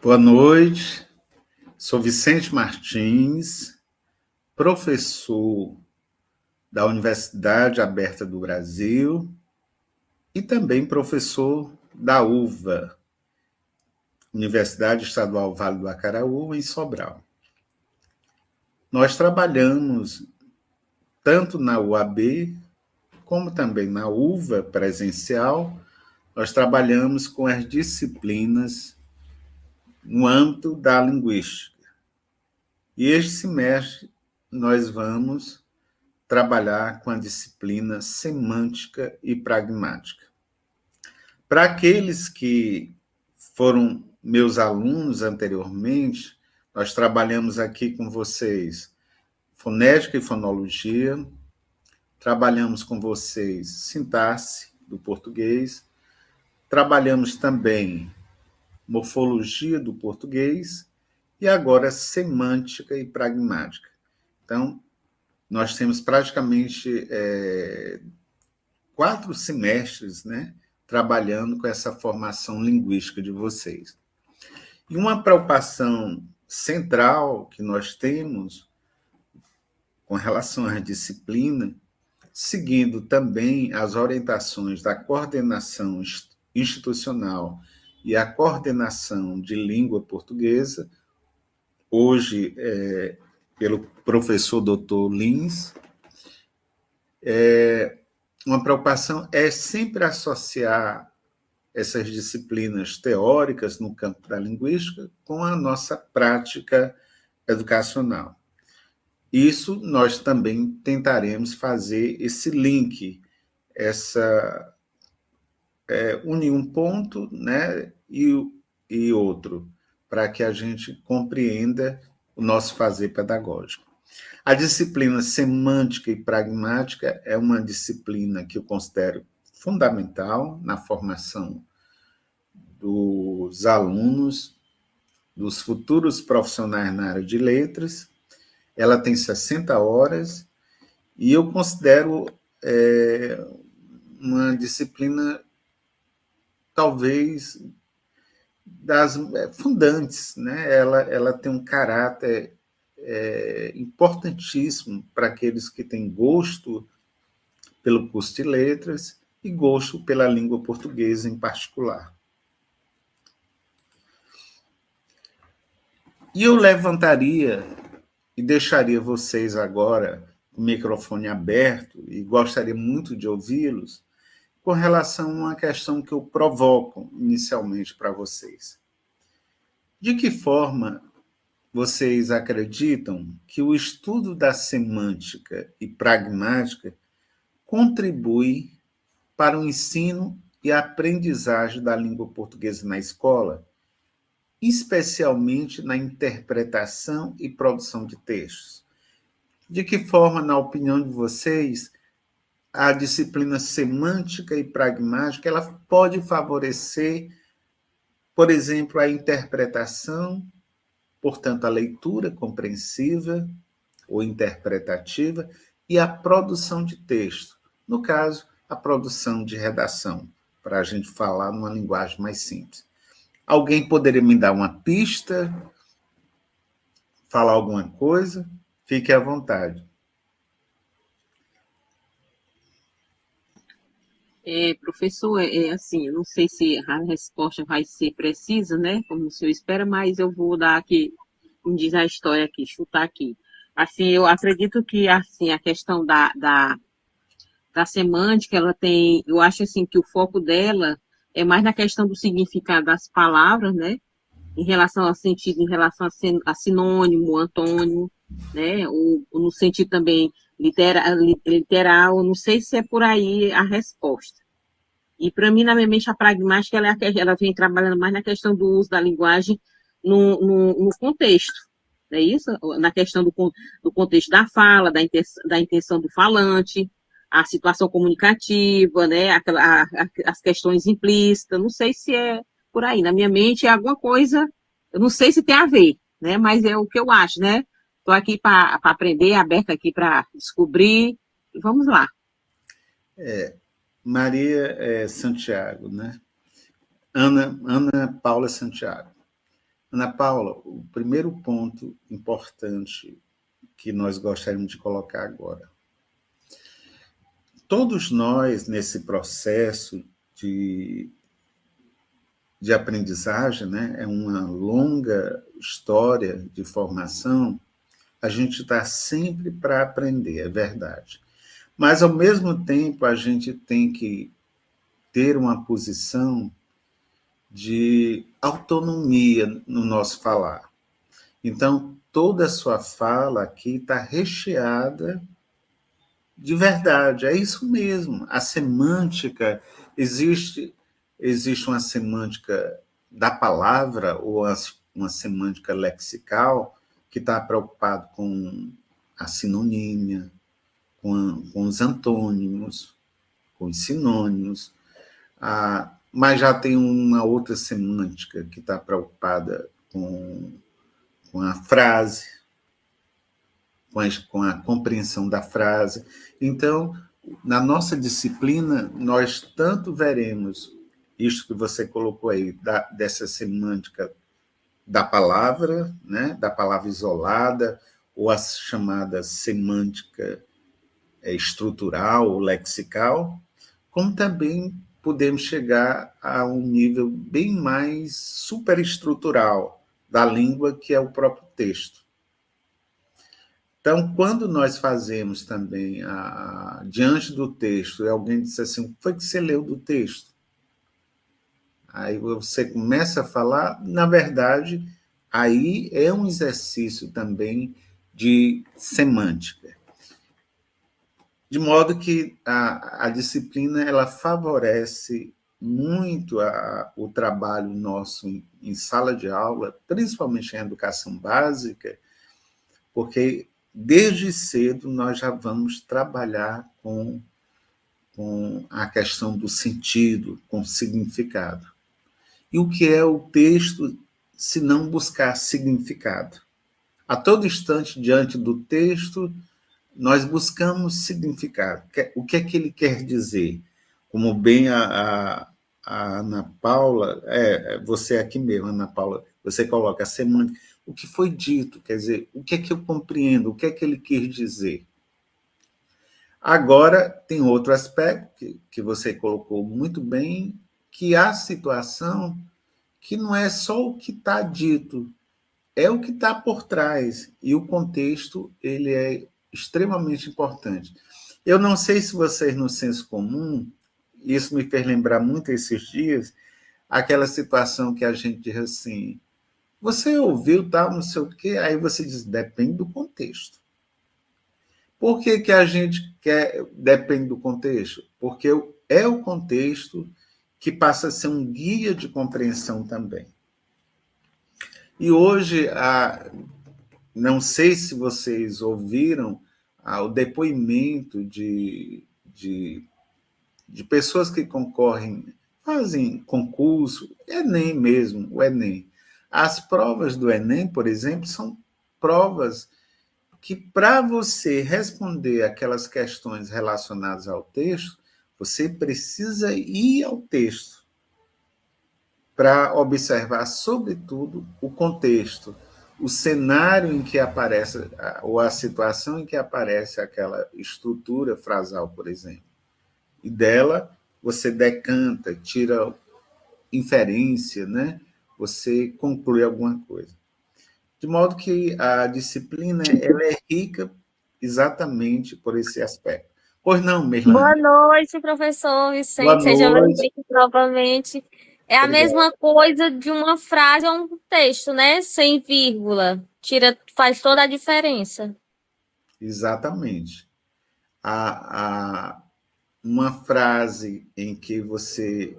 Boa noite, sou Vicente Martins, professor da Universidade Aberta do Brasil e também professor da UVA, Universidade Estadual Vale do Acaraú, em Sobral. Nós trabalhamos tanto na UAB como também na UVA presencial, nós trabalhamos com as disciplinas no âmbito da linguística. E este semestre nós vamos trabalhar com a disciplina semântica e pragmática. Para aqueles que foram meus alunos anteriormente, nós trabalhamos aqui com vocês fonética e fonologia, trabalhamos com vocês sintaxe do português, trabalhamos também morfologia do português e agora semântica e pragmática. Então, nós temos praticamente 4 semestres, né, trabalhando com essa formação linguística de vocês. E uma preocupação central que nós temos com relação à disciplina, seguindo também as orientações da coordenação institucional e a coordenação de língua portuguesa, hoje pelo professor Dr. Lins, uma preocupação é sempre associar essas disciplinas teóricas no campo da linguística com a nossa prática educacional. Isso nós também tentaremos fazer esse link, unir um ponto, né, e outro, para que a gente compreenda o nosso fazer pedagógico. A disciplina semântica e pragmática é uma disciplina que eu considero fundamental na formação dos alunos, dos futuros profissionais na área de letras. Ela tem 60 horas e eu considero uma disciplina talvez das fundantes, né? Ela tem um caráter importantíssimo para aqueles que têm gosto pelo curso de letras e gosto pela língua portuguesa em particular. E eu levantaria e deixaria vocês agora com o microfone aberto e gostaria muito de ouvi-los com relação a uma questão que eu provoco inicialmente para vocês. De que forma vocês acreditam que o estudo da semântica e pragmática contribui para o ensino e a aprendizagem da língua portuguesa na escola, especialmente na interpretação e produção de textos? De que forma, na opinião de vocês, a disciplina semântica e pragmática ela pode favorecer, por exemplo, a interpretação, portanto, a leitura compreensiva ou interpretativa e a produção de texto, no caso, a produção de redação, para a gente falar numa linguagem mais simples. Alguém poderia me dar uma pista, falar alguma coisa? Fique à vontade. Professor, assim, eu não sei se a resposta vai ser precisa, né, como o senhor espera, mas eu vou dar aqui, como diz a história aqui, chutar aqui. Assim, eu acredito que, assim, a questão da semântica, ela tem, eu acho, assim, que o foco dela é mais na questão do significado das palavras, né, em relação ao sentido, em relação a sinônimo, antônimo, né, ou no sentido também literal, não sei se é por aí a resposta. E para mim, na minha mente, a pragmática ela vem trabalhando mais na questão do uso da linguagem no contexto, não é isso? Na questão do contexto da fala, da intenção do falante, a situação comunicativa, né? As questões implícitas, não sei se é por aí. Na minha mente é alguma coisa, eu não sei se tem a ver, né? Mas é o que eu acho, né? Estou aqui para aprender, aberta aqui para descobrir. E vamos lá. Maria Santiago, né? Ana Paula Santiago. Ana Paula, o primeiro ponto importante que nós gostaríamos de colocar agora. Todos nós, nesse processo de aprendizagem, né, é uma longa história de formação, a gente está sempre para aprender, é verdade. Mas, ao mesmo tempo, a gente tem que ter uma posição de autonomia no nosso falar. Então, toda a sua fala aqui está recheada de verdade, é isso mesmo. A semântica, existe uma semântica da palavra, ou uma semântica lexical, que está preocupado com a sinonímia, com os antônimos, com os sinônimos, mas já tem uma outra semântica que está preocupada com a frase, com a compreensão da frase. Então, na nossa disciplina, nós tanto veremos isto que você colocou aí, dessa semântica da palavra, né, da palavra isolada, ou a chamada semântica estrutural ou lexical, como também podemos chegar a um nível bem mais superestrutural da língua, que é o próprio texto. Então, quando nós fazemos também, diante do texto, e alguém diz assim, o que foi que você leu do texto? Aí você começa a falar, na verdade, aí é um exercício também de semântica. De modo que a disciplina ela favorece muito o trabalho nosso em sala de aula, principalmente em educação básica, porque desde cedo nós já vamos trabalhar com a questão do sentido, com o significado. E o que é o texto, se não buscar significado? A todo instante, diante do texto, nós buscamos significado. O que é que ele quer dizer? Como bem a Ana Paula, você aqui mesmo, Ana Paula, você coloca a semântica, o que foi dito, quer dizer, o que é que eu compreendo, o que é que ele quer dizer. Agora, tem outro aspecto que você colocou muito bem, que há situação que não é só o que está dito, é o que está por trás, e o contexto ele é extremamente importante. Eu não sei se vocês, no senso comum, isso me fez lembrar muito esses dias, aquela situação que a gente diz assim, você ouviu tal, não sei o quê, aí você diz, depende do contexto. Por que a gente quer, depende do contexto? Porque é o contexto que passa a ser um guia de compreensão também. E hoje, não sei se vocês ouviram o depoimento de pessoas que concorrem, fazem concurso, Enem mesmo, o Enem. As provas do Enem, por exemplo, são provas que, para você responder aquelas questões relacionadas ao texto, você precisa ir ao texto para observar, sobretudo, o contexto, o cenário em que aparece, ou a situação em que aparece aquela estrutura frasal, por exemplo. E dela você decanta, tira inferência, né? Você conclui alguma coisa. De modo que a disciplina ela é rica exatamente por esse aspecto. Pois não, Boa Merlane? noite, professor Boa Vicente. Seja noite. bem-vindo novamente. É a Obrigado. mesma coisa de uma frase ou um texto, né? Sem vírgula. Faz toda a diferença. Exatamente. Uma frase em que você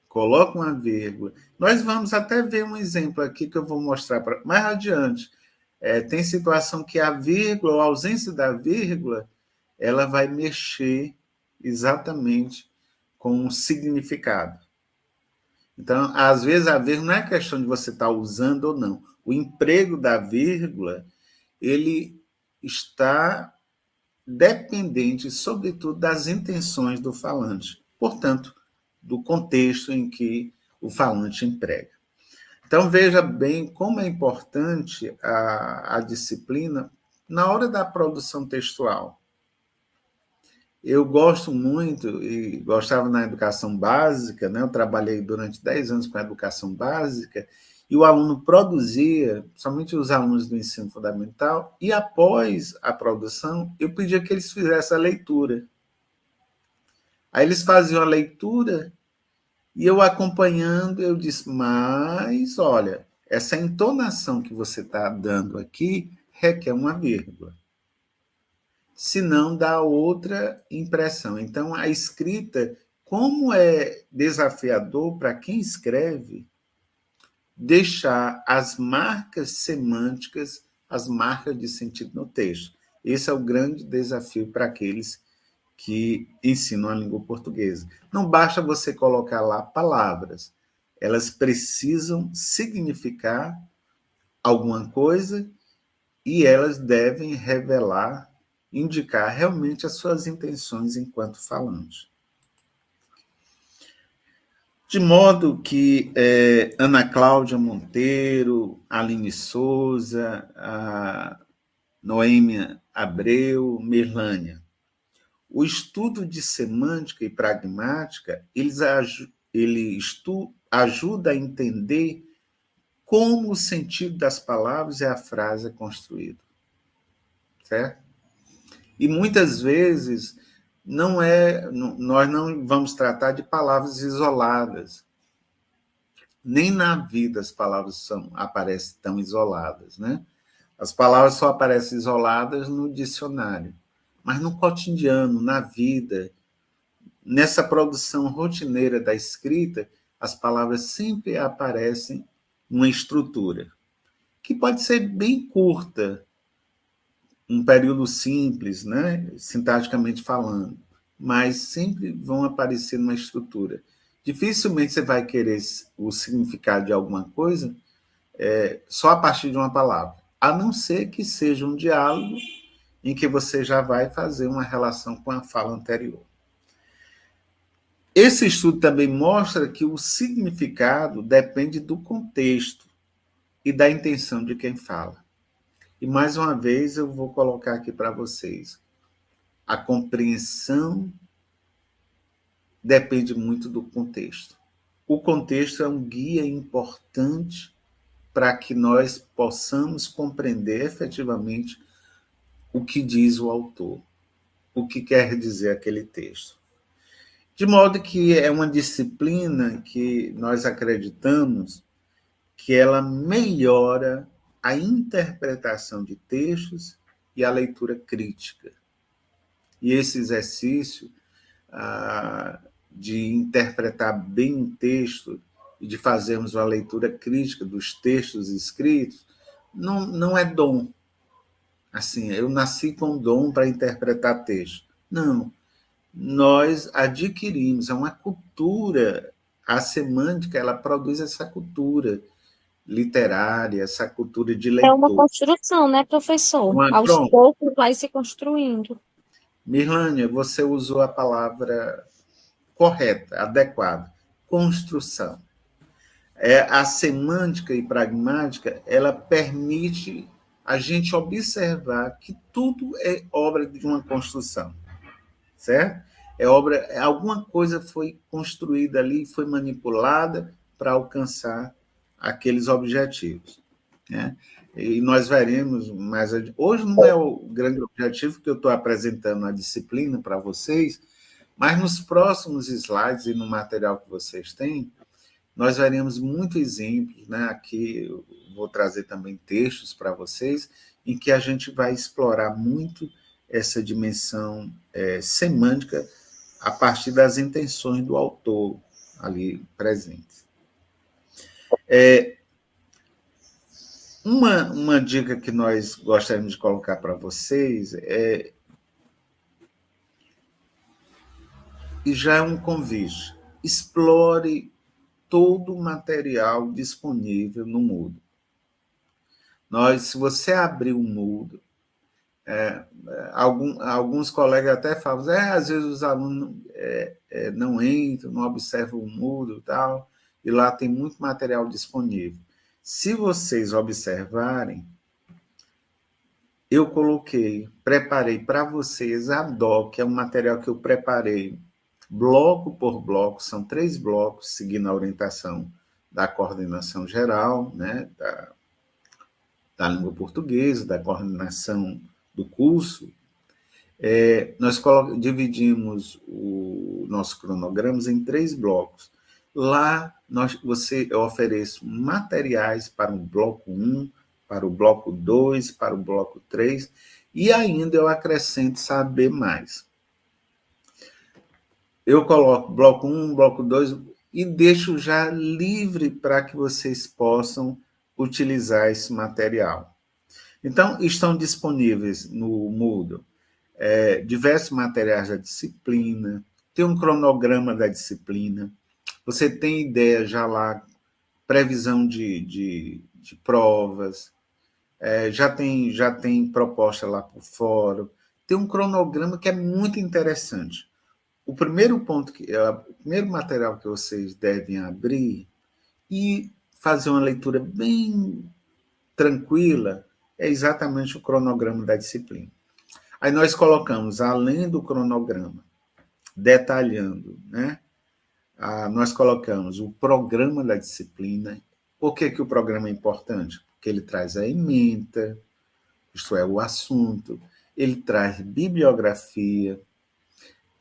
coloca uma vírgula. Nós vamos até ver um exemplo aqui que eu vou mostrar mais adiante. Tem situação que a vírgula, ou a ausência da vírgula, ela vai mexer exatamente com o significado. Então, às vezes, a vírgula não é questão de você estar usando ou não. O emprego da vírgula, ele está dependente, sobretudo, das intenções do falante. Portanto, do contexto em que o falante emprega. Então, veja bem como é importante a disciplina na hora da produção textual. Eu gosto muito, e gostava na educação básica, né? Eu trabalhei durante 10 anos com a educação básica, e o aluno produzia, somente os alunos do ensino fundamental, e após a produção, eu pedia que eles fizessem a leitura. Aí eles faziam a leitura, e eu acompanhando, eu disse, mas, olha, essa entonação que você está dando aqui requer uma vírgula. Senão dá outra impressão. Então, a escrita, como é desafiador para quem escreve, deixar as marcas semânticas, as marcas de sentido no texto. Esse é o grande desafio para aqueles que ensinam a língua portuguesa. Não basta você colocar lá palavras, elas precisam significar alguma coisa e elas devem revelar, indicar realmente as suas intenções enquanto falante. De modo que Ana Cláudia Monteiro, Aline Souza, a Noêmia Abreu, Mirlânia, o estudo de semântica e pragmática, ele ajuda a entender como o sentido das palavras e a frase é construído. Certo? E muitas vezes nós não vamos tratar de palavras isoladas. Nem na vida as palavras aparecem tão isoladas, né? As palavras só aparecem isoladas no dicionário, mas no cotidiano, na vida, nessa produção rotineira da escrita, as palavras sempre aparecem numa estrutura, que pode ser bem curta, um período simples, né, sintaticamente falando, mas sempre vão aparecer numa estrutura. Dificilmente você vai querer o significado de alguma coisa só a partir de uma palavra, a não ser que seja um diálogo em que você já vai fazer uma relação com a fala anterior. Esse estudo também mostra que o significado depende do contexto e da intenção de quem fala. E, mais uma vez, eu vou colocar aqui para vocês. A compreensão depende muito do contexto. O contexto é um guia importante para que nós possamos compreender efetivamente o que diz o autor, o que quer dizer aquele texto. De modo que é uma disciplina que nós acreditamos que ela melhora a interpretação de textos e a leitura crítica. E esse exercício de interpretar bem um texto e de fazermos uma leitura crítica dos textos escritos não é dom. Assim, eu nasci com dom para interpretar texto. Não. Nós adquirimos, é uma cultura, a semântica, ela produz essa cultura literária, essa cultura de leitor. É uma construção, né, professor? Aos poucos vai se construindo. Mirlânia, você usou a palavra correta, adequada, construção. A semântica e pragmática, ela permite a gente observar que tudo é obra de uma construção, certo? Alguma coisa foi construída ali, foi manipulada para alcançar aqueles objetivos, né? E nós veremos mais adiante. Hoje não é o grande objetivo que eu estou apresentando a disciplina para vocês, mas nos próximos slides e no material que vocês têm, nós veremos muitos exemplos, né? Aqui eu vou trazer também textos para vocês, em que a gente vai explorar muito essa dimensão semântica a partir das intenções do autor ali presentes. Uma dica que nós gostaríamos de colocar para vocês e já é um convite, explore todo o material disponível no Moodle. Se você abrir o Moodle, alguns colegas até falam, às vezes os alunos não entram, não observam o Moodle e tal, e lá tem muito material disponível. Se vocês observarem, eu preparei para vocês a DOC, que é um material que eu preparei bloco por bloco, são 3 blocos, seguindo a orientação da coordenação geral, né, da língua portuguesa, da coordenação do curso. Nós dividimos o nosso cronograma em 3 blocos. Lá eu ofereço materiais para o bloco 1, para o bloco 2, para o bloco 3, e ainda eu acrescento saber mais. Eu coloco bloco 1, bloco 2 e deixo já livre para que vocês possam utilizar esse material. Então, estão disponíveis no Moodle diversos materiais da disciplina, tem um cronograma da disciplina, você tem ideia já lá, previsão de provas, já tem proposta lá por fora, tem um cronograma que é muito interessante. O primeiro material que vocês devem abrir e fazer uma leitura bem tranquila é exatamente o cronograma da disciplina. Aí nós colocamos, além do cronograma, detalhando, né? Nós colocamos o programa da disciplina. Por que o programa é importante? Porque ele traz a ementa, isto é, o assunto, ele traz bibliografia,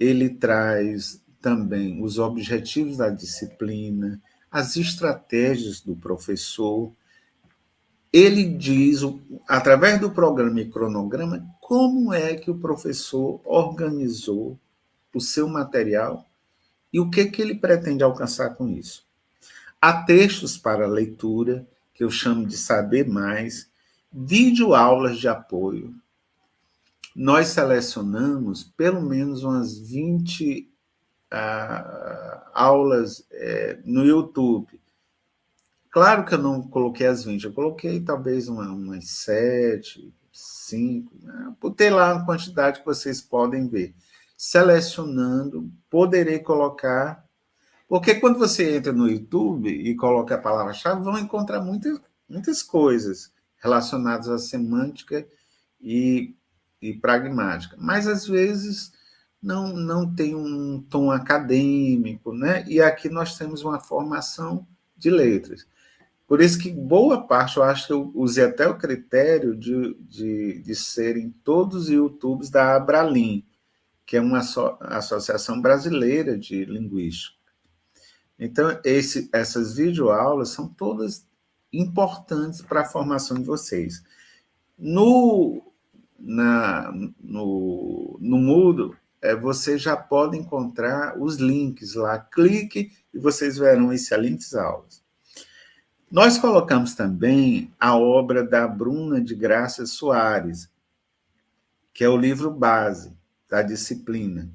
ele traz também os objetivos da disciplina, as estratégias do professor. Ele diz, através do programa e cronograma, como é que o professor organizou o seu material e o que ele pretende alcançar com isso. Há textos para leitura, que eu chamo de saber mais, videoaulas de apoio. Nós selecionamos pelo menos umas 20 aulas no YouTube. Claro que eu não coloquei as 20, eu coloquei talvez umas 7, 5, né? Por ter lá uma quantidade que vocês podem ver. Selecionando, poderei colocar, porque quando você entra no YouTube e coloca a palavra-chave, vão encontrar muitas coisas relacionadas à semântica e pragmática, mas às vezes não tem um tom acadêmico, né? E aqui nós temos uma formação de letras. Por isso que boa parte, eu acho que eu usei até o critério de serem todos YouTubes da Abralim, que é uma associação brasileira de linguística. Então, essas videoaulas são todas importantes para a formação de vocês. No Moodle, você já pode encontrar os links lá. Clique e vocês verão excelentes aulas. Nós colocamos também a obra da Bruna de Graça Soares, que é o livro base da disciplina.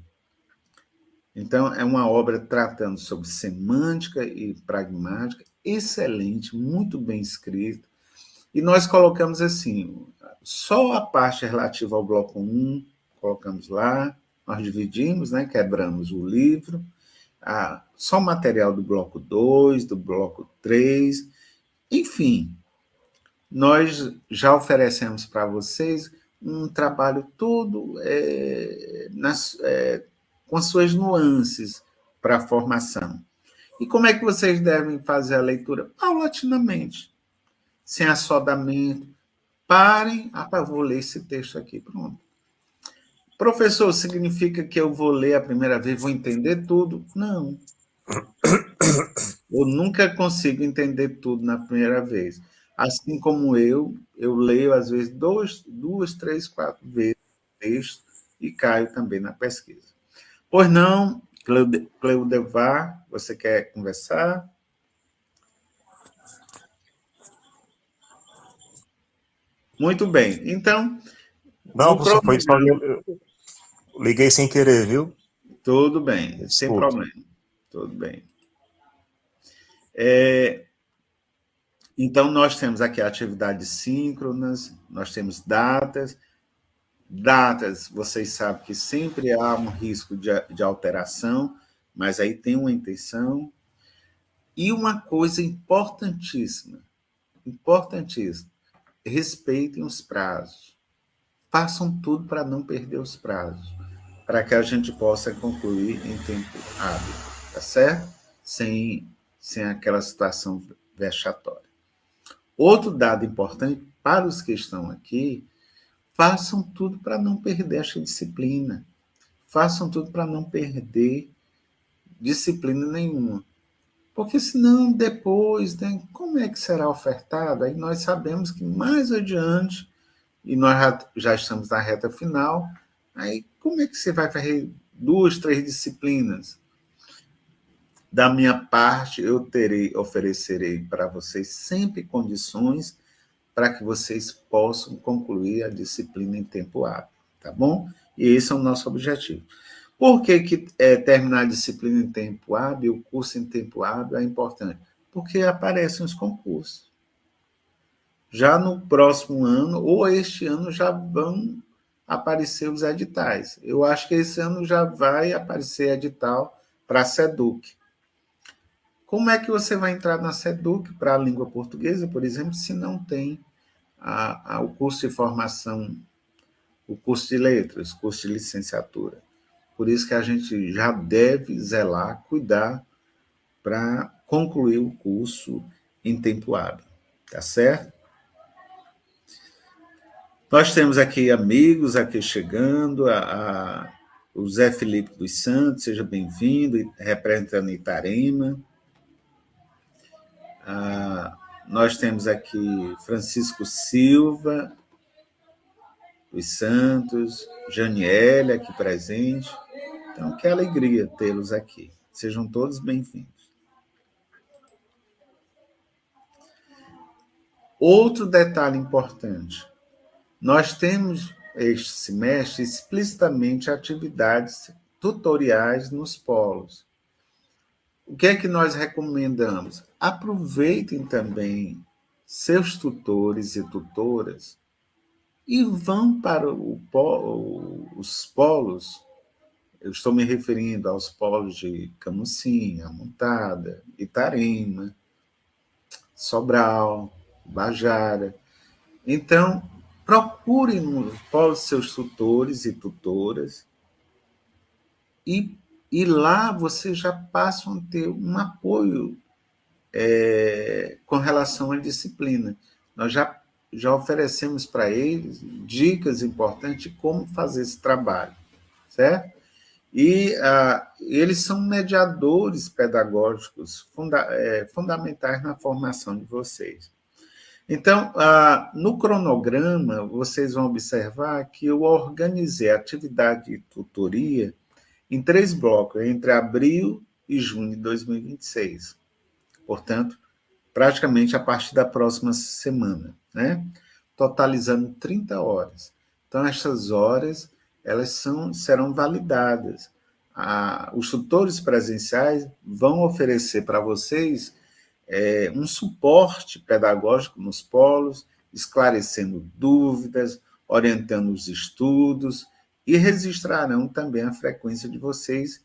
Então, é uma obra tratando sobre semântica e pragmática, excelente, muito bem escrito. E nós colocamos assim, só a parte relativa ao bloco 1, colocamos lá, nós dividimos, né, quebramos o livro, só o material do bloco 2, do bloco 3, enfim, nós já oferecemos para vocês um trabalho todo com as suas nuances para a formação. E como é que vocês devem fazer a leitura? Paulatinamente, sem assodamento. Parem, vou ler esse texto aqui, pronto. Professor, significa que eu vou ler a primeira vez, vou entender tudo? Não. Eu nunca consigo entender tudo na primeira vez. Assim como eu leio, às vezes, 2, 3, 4 vezes o texto e caio também na pesquisa. Pois não, Cleudevar, você quer conversar? Muito bem. Então, não, professor, foi só eu liguei sem querer, viu? Tudo bem, Desculpa. sem problema. Tudo bem. Então, nós temos aqui atividades síncronas, nós temos datas. Datas, vocês sabem que sempre há um risco de alteração, mas aí tem uma intenção. E uma coisa importantíssima, importantíssimo, respeitem os prazos. Façam tudo para não perder os prazos, para que a gente possa concluir em tempo hábil, tá certo? Sem aquela situação vexatória. Outro dado importante para os que estão aqui, façam tudo para não perder essa disciplina. Façam tudo para não perder disciplina nenhuma. Porque senão depois, né, como é que será ofertado? Aí nós sabemos que mais adiante, e nós já estamos na reta final, aí como é que você vai fazer 2, 3 disciplinas? Da minha parte, eu oferecerei para vocês sempre condições para que vocês possam concluir a disciplina em tempo hábil, tá bom? E esse é o nosso objetivo. Por que terminar a disciplina em tempo hábil, o curso em tempo hábil é importante? Porque aparecem os concursos. Já no próximo ano, ou este ano, já vão aparecer os editais. Eu acho que esse ano já vai aparecer edital para a SEDUC. Como é que você vai entrar na SEDUC para a língua portuguesa, por exemplo, se não tem o curso de formação, o curso de letras, o curso de licenciatura? Por isso que a gente já deve zelar, cuidar para concluir o curso em tempo hábil, tá certo? Nós temos aqui amigos aqui chegando, o Zé Felipe dos Santos, seja bem-vindo, representando Itarema. Nós temos aqui Francisco Silva dos Santos, Janiele aqui presente. Então, que alegria tê-los aqui. Sejam todos bem-vindos. Outro detalhe importante. Nós temos, este semestre, explicitamente atividades tutoriais nos polos. O que é que nós recomendamos? Aproveitem também seus tutores e tutoras e vão para os polos. Eu estou me referindo aos polos de Camusim, Amontada, Itarema, Sobral, Bajara. Então, procurem nos polos seus tutores e tutoras e lá vocês já passam a ter um apoio com relação à disciplina. Nós já oferecemos para eles dicas importantes de como fazer esse trabalho, certo? E eles são mediadores pedagógicos fundamentais na formação de vocês. Então, no cronograma, vocês vão observar que eu organizei a atividade de tutoria em 3 blocos, entre abril e junho de 2026. Portanto, praticamente a partir da próxima semana, né? Totalizando 30 horas. Então, essas horas elas serão validadas. Os tutores presenciais vão oferecer para vocês um suporte pedagógico nos polos, esclarecendo dúvidas, orientando os estudos e registrarão também a frequência de vocês,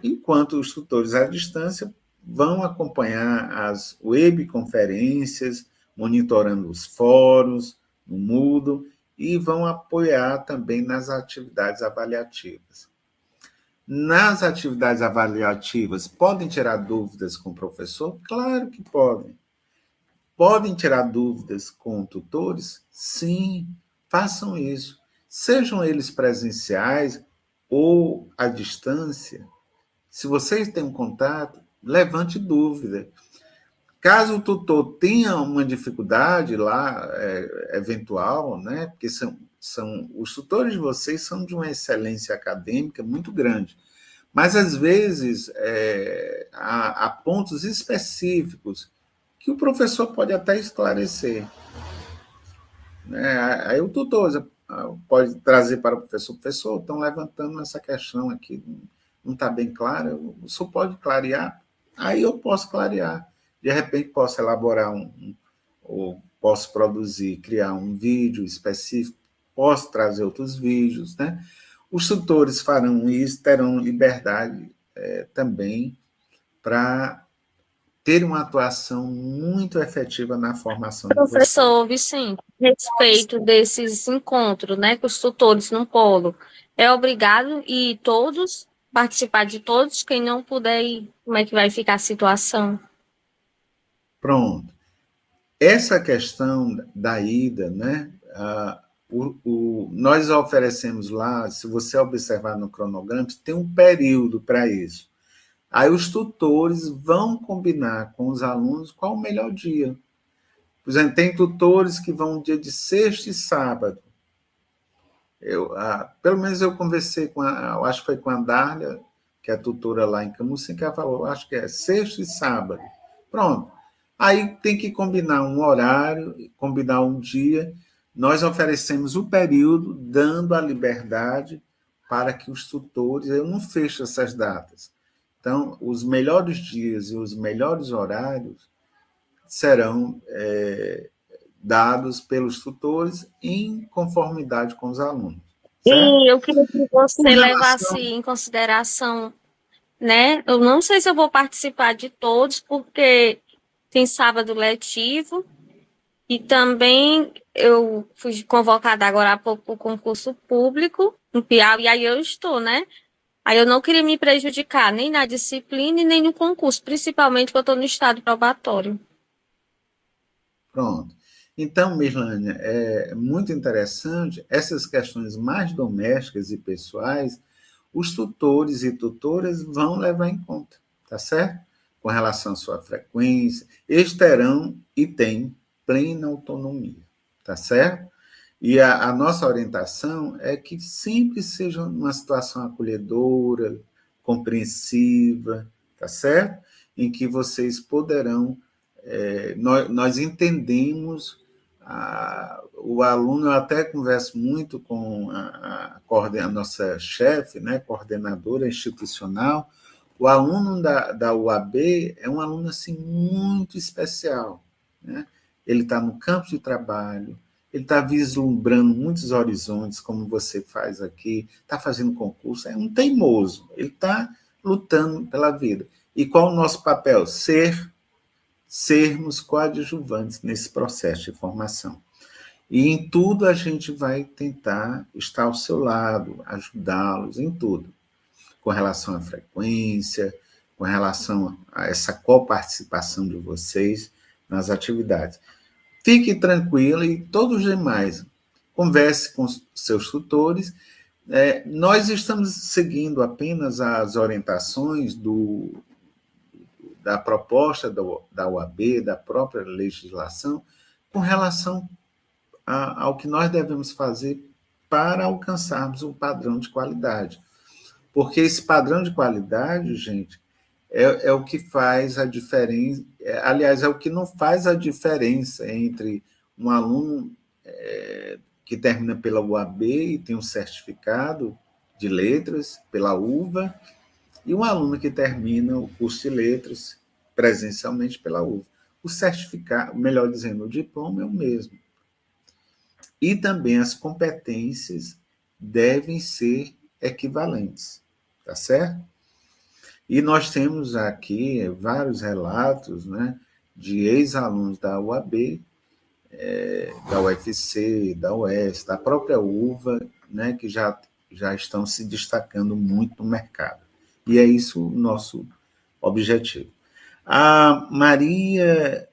enquanto os tutores à distância vão acompanhar as webconferências, monitorando os fóruns no Moodle e vão apoiar também nas atividades avaliativas. Nas atividades avaliativas, podem tirar dúvidas com o professor? Claro que podem. Podem tirar dúvidas com tutores? Sim, façam isso. Sejam eles presenciais ou à distância. Se vocês têm um contato, levante dúvida. Caso o tutor tenha uma dificuldade lá, eventual, né? Porque os tutores de vocês são de uma excelência acadêmica muito grande, mas às vezes há pontos específicos que o professor pode até esclarecer, né? Aí o tutor pode trazer para o professor, estão levantando essa questão aqui, não está bem clara, o senhor pode clarear? Aí eu posso clarear. De repente, posso elaborar ou posso produzir, criar um vídeo específico, posso trazer outros vídeos, né? Os tutores farão isso, terão liberdade também para ter uma atuação muito efetiva na formação de vocês. Professor Vicente, a respeito desses encontros, né, com os tutores no polo, é obrigado e todos participar de todos? Quem não puder ir, como é que vai ficar a situação? Pronto. Essa questão da ida, né? Nós oferecemos lá, se você observar no cronograma, tem um período para isso. Aí os tutores vão combinar com os alunos qual o melhor dia. Por exemplo, tem tutores que vão dia de sexta e sábado. Pelo menos eu conversei com eu acho que foi com a Dália, que é a tutora lá em Camusim, que ela falou, acho que é sexta e sábado. Pronto. Aí tem que combinar um horário, combinar um dia. Nós oferecemos o período, dando a liberdade para que os tutores... Eu não fecho essas datas. Então, os melhores dias e os melhores horários serão dados pelos tutores em conformidade com os alunos. Certo? E eu queria que você levasse em consideração, né? Eu não sei se eu vou participar de todos, porque tem sábado letivo, e também eu fui convocada agora há pouco para o concurso público no Piauí, e aí eu estou, né? Aí eu não queria me prejudicar nem na disciplina e nem no concurso, principalmente porque eu estou no estado probatório. Pronto. Então, Mirlânia, é muito interessante essas questões mais domésticas e pessoais, os tutores e tutoras vão levar em conta, tá certo? Com relação à sua frequência, eles terão e têm plena autonomia, tá certo? E a nossa orientação é que sempre seja uma situação acolhedora, compreensiva, tá certo? Em que vocês poderão... nós entendemos o aluno. Eu até converso muito com a nossa chefe, né, coordenadora institucional. O aluno da UAB é um aluno assim, muito especial. Né? Ele está no campo de trabalho, ele está vislumbrando muitos horizontes, como você faz aqui, está fazendo concurso, é um teimoso, ele está lutando pela vida. E qual o nosso papel? Sermos coadjuvantes nesse processo de formação. E em tudo a gente vai tentar estar ao seu lado, ajudá-los em tudo, com relação à frequência, com relação a essa coparticipação de vocês nas atividades. Fique tranquila e todos os demais, converse com seus tutores. Nós estamos seguindo apenas as orientações da proposta da UAB, da própria legislação, com relação ao que nós devemos fazer para alcançarmos um padrão de qualidade. Porque esse padrão de qualidade, gente, é o que faz a diferença, aliás, é o que não faz a diferença entre um aluno que termina pela UAB e tem um certificado de letras pela UVA, e um aluno que termina o curso de letras presencialmente pela UVA. O certificado, melhor dizendo, o diploma é o mesmo. E também as competências devem ser equivalentes, tá certo? E nós temos aqui vários relatos, né, de ex-alunos da UAB, da UFC, da UES, da própria UVA, né, que já estão se destacando muito no mercado. E é isso o nosso objetivo. A Maria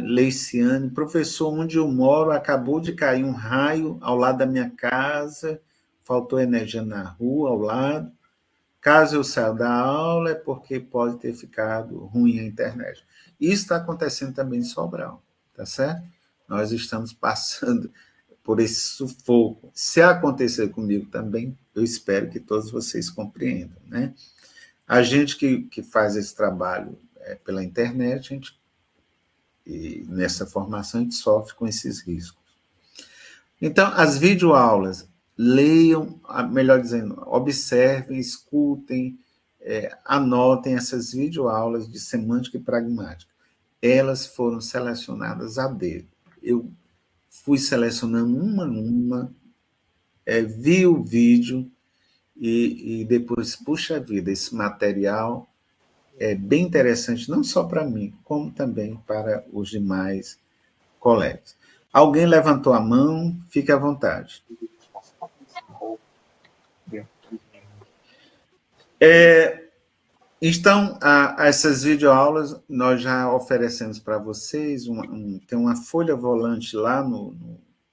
Leiciane, professor, onde eu moro, acabou de cair um raio ao lado da minha casa, faltou energia na rua, ao lado. Caso eu saia da aula, é porque pode ter ficado ruim a internet. Isso está acontecendo também em Sobral, tá certo? Nós estamos passando por esse sufoco. Se acontecer comigo também, eu espero que todos vocês compreendam, né? A gente que faz esse trabalho pela internet, e nessa formação a gente sofre com esses riscos. Então, as videoaulas, leiam, melhor dizendo, observem, escutem, anotem essas videoaulas de semântica e pragmática. Elas foram selecionadas a dedo. Eu fui selecionando uma a uma, vi o vídeo e depois, puxa vida, esse material é bem interessante, não só para mim, como também para os demais colegas. Alguém levantou a mão, fique à vontade. Então, essas videoaulas nós já oferecemos para vocês, tem uma folha volante lá no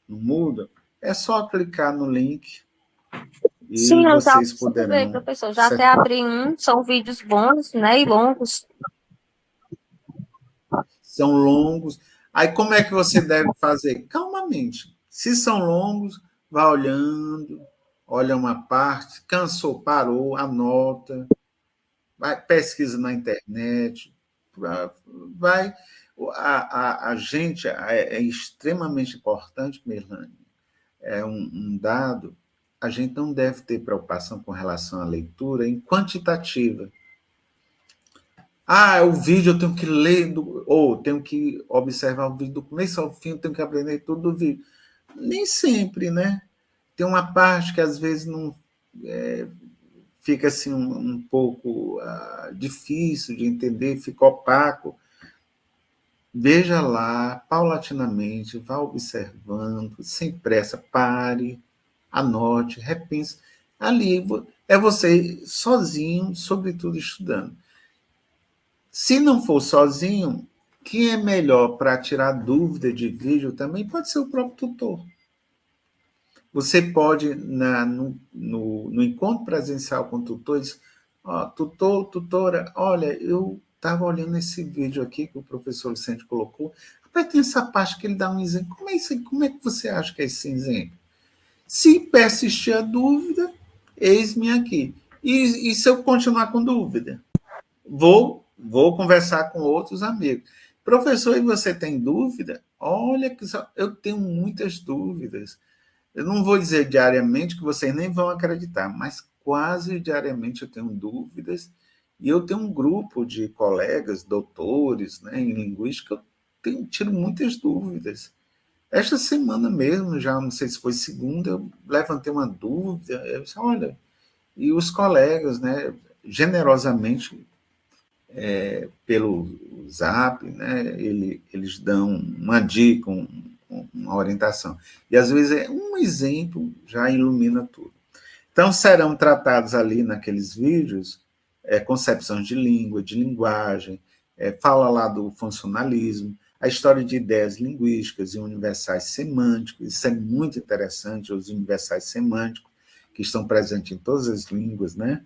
Moodle, é só clicar no link e Sim, eu já vocês observei, poderão... professor. Já até abri são vídeos bons, né, e longos. São longos. Aí como é que você deve fazer? Calmamente. Se são longos, vá olhando, olha uma parte, cansou, parou, anota, vai, pesquisa na internet, vai. A gente é extremamente importante, Melanie, é um dado, a gente não deve ter preocupação com relação à leitura em quantitativa. O vídeo eu tenho que ler, ou tenho que observar o vídeo do começo ao fim, eu tenho que aprender tudo do vídeo. Nem sempre, né? Tem uma parte que às vezes não fica assim um pouco difícil de entender, fica opaco. Veja lá, paulatinamente, vá observando, sem pressa, pare, anote, repense. Ali é você sozinho, sobretudo estudando. Se não for sozinho, quem é melhor para tirar dúvida de vídeo também pode ser o próprio tutor. Você pode, no encontro presencial com o tutor, dizer, tutor, tutora, olha, eu estava olhando esse vídeo aqui que o professor Vicente colocou, mas tem essa parte que ele dá um exemplo. Como é que você acha que é esse exemplo? Se persistir a dúvida, eis-me aqui. E se eu continuar com dúvida? Vou conversar com outros amigos. Professor, e você tem dúvida? Olha, que eu tenho muitas dúvidas. Eu não vou dizer diariamente, que vocês nem vão acreditar, mas quase diariamente eu tenho dúvidas. E eu tenho um grupo de colegas, doutores, né, em linguística, eu tiro muitas dúvidas. Esta semana mesmo, já não sei se foi segunda, eu levantei uma dúvida. Eu disse, olha, e os colegas, né, generosamente, pelo Zap, né, eles dão uma dica, uma orientação. E às vezes um exemplo já ilumina tudo. Então serão tratados ali naqueles vídeos concepções de língua, de linguagem, fala lá do funcionalismo, a história de ideias linguísticas e universais semânticos, isso é muito interessante, os universais semânticos, que estão presentes em todas as línguas, né?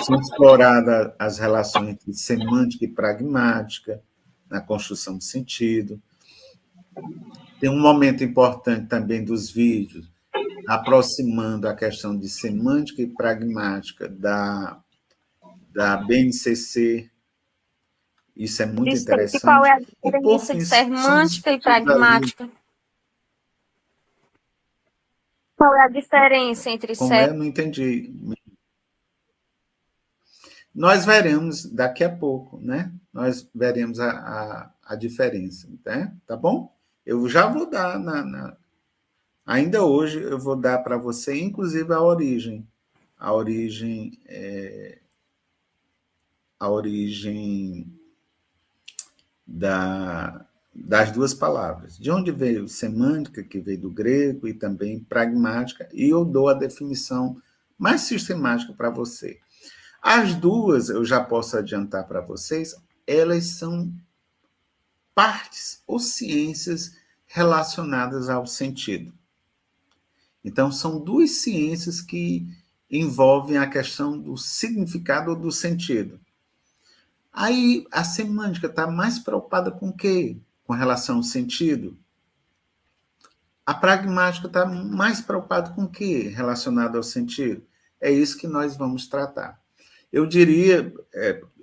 São exploradas as relações entre semântica e pragmática na construção de sentido. Tem um momento importante também dos vídeos, aproximando a questão de semântica e pragmática da BNCC. Isso é muito E qual é interessante. a E, por diferença fim, de são semântica e discutidos ali. pragmática? Qual é a diferença entre Como é? Não entendi. Nós veremos daqui a pouco, né? Nós veremos a diferença, né? Tá bom? Eu já vou dar, ainda hoje, eu vou dar para você, inclusive, a origem das duas palavras. De onde veio semântica, que veio do grego, e também pragmática, e eu dou a definição mais sistemática para você. As duas, eu já posso adiantar para vocês, elas são partes ou ciências relacionadas ao sentido. Então, são duas ciências que envolvem a questão do significado ou do sentido. Aí, a semântica está mais preocupada com o quê? Com relação ao sentido. A pragmática está mais preocupada com o quê? Relacionado ao sentido. É isso que nós vamos tratar. Eu diria,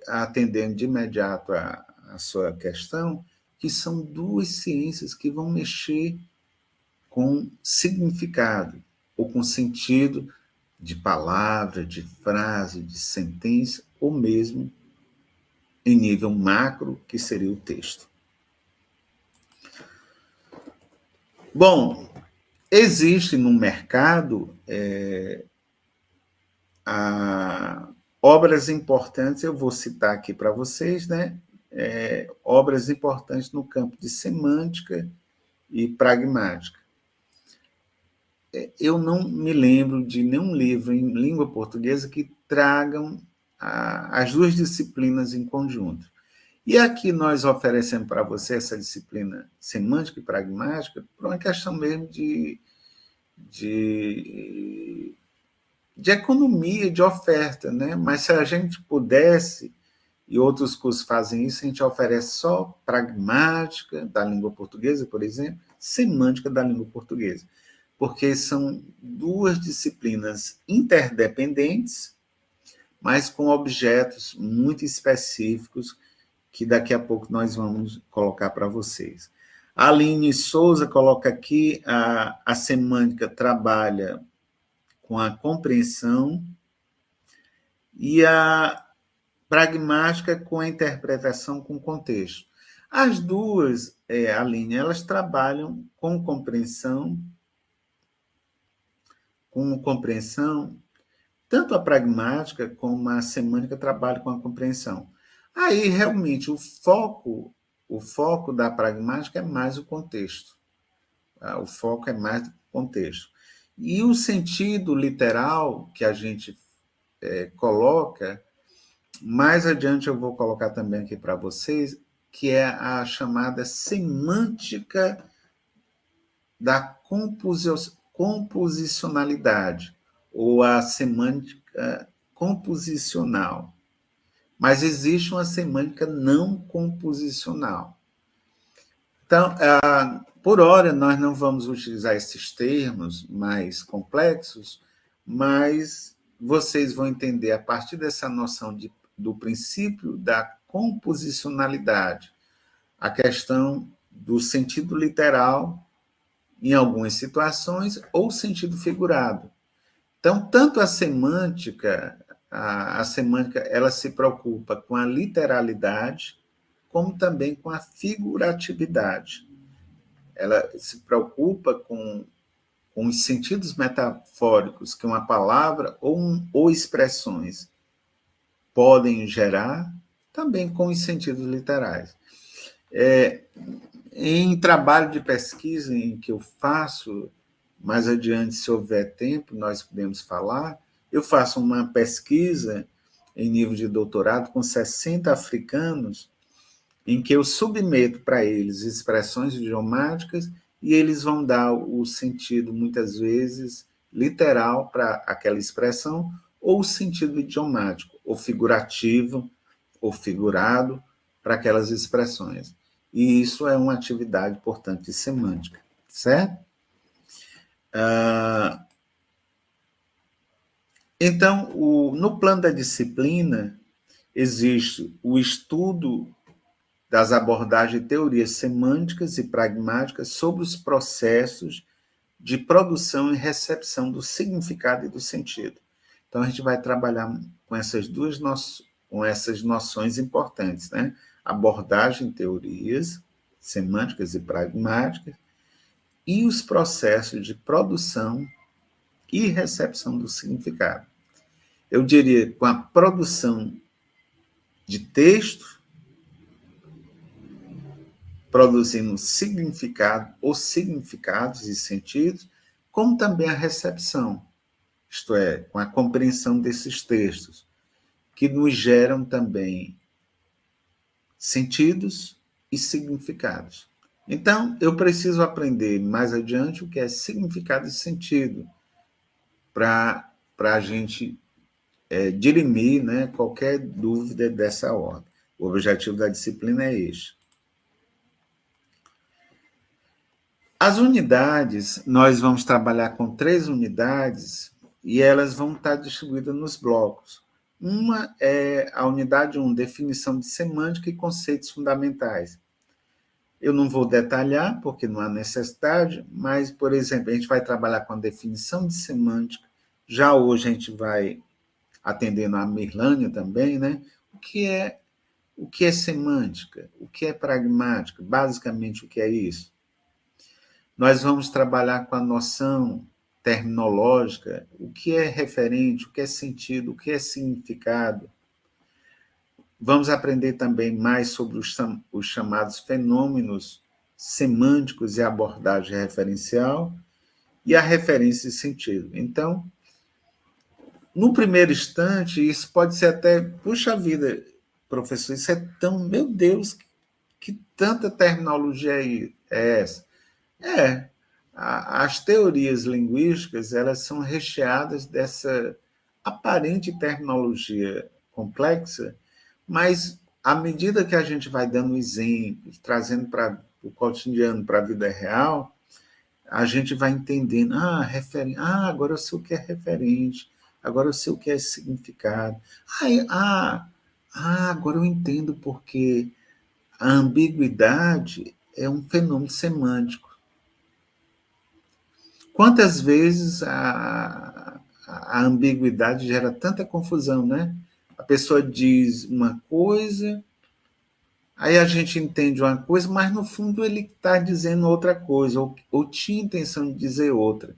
atendendo de imediato a sua questão, que são duas ciências que vão mexer com significado, ou com sentido de palavra, de frase, de sentença, ou mesmo em nível macro, que seria o texto. Bom, existe no mercado obras importantes, eu vou citar aqui para vocês, né? Obras importantes no campo de semântica e pragmática. Eu não me lembro de nenhum livro em língua portuguesa que tragam as duas disciplinas em conjunto. E aqui nós oferecemos para você essa disciplina semântica e pragmática por uma questão mesmo de economia, de oferta, né? Mas se a gente pudesse, e outros cursos fazem isso, a gente oferece só pragmática da língua portuguesa, por exemplo, semântica da língua portuguesa, porque são duas disciplinas interdependentes, mas com objetos muito específicos que daqui a pouco nós vamos colocar para vocês. A Aline Souza coloca aqui, a semântica trabalha com a compreensão e a pragmática com a interpretação com contexto. As duas, Aline, elas trabalham com compreensão, tanto a pragmática como a semântica trabalham com a compreensão. Aí, realmente, o foco da pragmática é mais o contexto. O foco é mais o contexto. E o sentido literal que a gente coloca, mais adiante eu vou colocar também aqui para vocês, que é a chamada semântica da composicionalidade, ou a semântica composicional. Mas existe uma semântica não composicional. Então, por hora, nós não vamos utilizar esses termos mais complexos, mas vocês vão entender, a partir dessa noção do princípio da composicionalidade, a questão do sentido literal, em algumas situações, ou sentido figurado. Então, tanto a semântica ela se preocupa com a literalidade, como também com a figuratividade. Ela se preocupa com os sentidos metafóricos que uma palavra ou expressões podem gerar, também com os sentidos literais. Em trabalho de pesquisa em que eu faço, mais adiante, se houver tempo, nós podemos falar, eu faço uma pesquisa em nível de doutorado com 60 africanos, em que eu submeto para eles expressões idiomáticas e eles vão dar o sentido, muitas vezes, literal para aquela expressão, ou o sentido idiomático, ou figurativo, ou figurado, para aquelas expressões. E isso é uma atividade, portanto, de semântica, certo? Então, no plano da disciplina, existe o estudo das abordagens de teorias semânticas e pragmáticas sobre os processos de produção e recepção do significado e do sentido. Então, a gente vai trabalhar com essas noções importantes, né? Abordagem, teorias semânticas e pragmáticas e os processos de produção e recepção do significado. Eu diria, com a produção de texto, produzindo significado ou significados e sentidos, como também a recepção, isto é, com a compreensão desses textos, que nos geram também sentidos e significados. Então, eu preciso aprender mais adiante o que é significado e sentido, para a gente dirimir, né, qualquer dúvida dessa ordem. O objetivo da disciplina é este. As unidades, nós vamos trabalhar com 3 unidades e elas vão estar distribuídas nos blocos. Uma é a unidade 1, definição de semântica e conceitos fundamentais. Eu não vou detalhar, porque não há necessidade, mas, por exemplo, a gente vai trabalhar com a definição de semântica. Já hoje a gente vai atendendo a Mirlânia também, né? O que é semântica? O que é pragmática? Basicamente, o que é isso? Nós vamos trabalhar com a noção terminológica, o que é referente, o que é sentido, o que é significado. Vamos aprender também mais sobre os chamados fenômenos semânticos e abordagem referencial e a referência e sentido. Então, no primeiro instante, isso pode ser até, puxa vida, professor, isso é tão, meu Deus, que tanta terminologia é essa? As teorias linguísticas, elas são recheadas dessa aparente terminologia complexa, mas à medida que a gente vai dando exemplos, trazendo para o cotidiano, para a vida real, a gente vai entendendo, agora eu sei o que é referente, agora eu sei o que é significado. Agora eu entendo porque a ambiguidade é um fenômeno semântico. Quantas vezes a ambiguidade gera tanta confusão, né? A pessoa diz uma coisa, aí a gente entende uma coisa, mas no fundo ele está dizendo outra coisa, ou tinha intenção de dizer outra.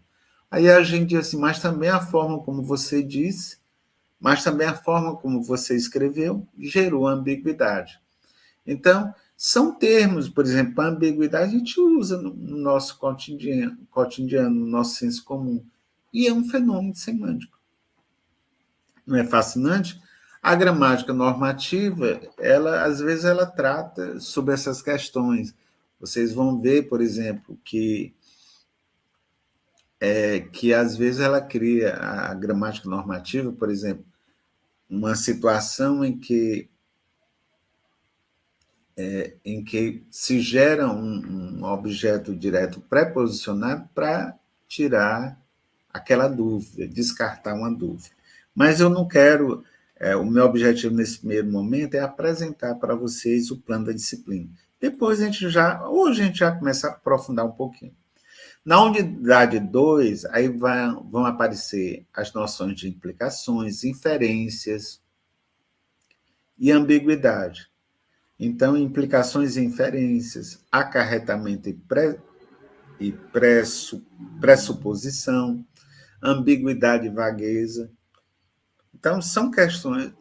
Aí a gente diz assim, mas também a forma como você disse, mas também a forma como você escreveu, gerou ambiguidade. Então, são termos, por exemplo, a ambiguidade a gente usa no nosso cotidiano, no nosso senso comum, e é um fenômeno semântico. Não é fascinante? A gramática normativa, às vezes, ela trata sobre essas questões. Vocês vão ver, por exemplo, que às vezes ela cria a gramática normativa, por exemplo, uma situação em que se gera um objeto direto pré-posicionado para tirar aquela dúvida, descartar uma dúvida. Mas eu não quero... o meu objetivo nesse primeiro momento é apresentar para vocês o plano da disciplina. Depois hoje a gente já começa a aprofundar um pouquinho. Na unidade 2, aí vão aparecer as noções de implicações, inferências e ambiguidade. Então, implicações e inferências, acarretamento e pressuposição, ambiguidade e vagueza. Então, são questões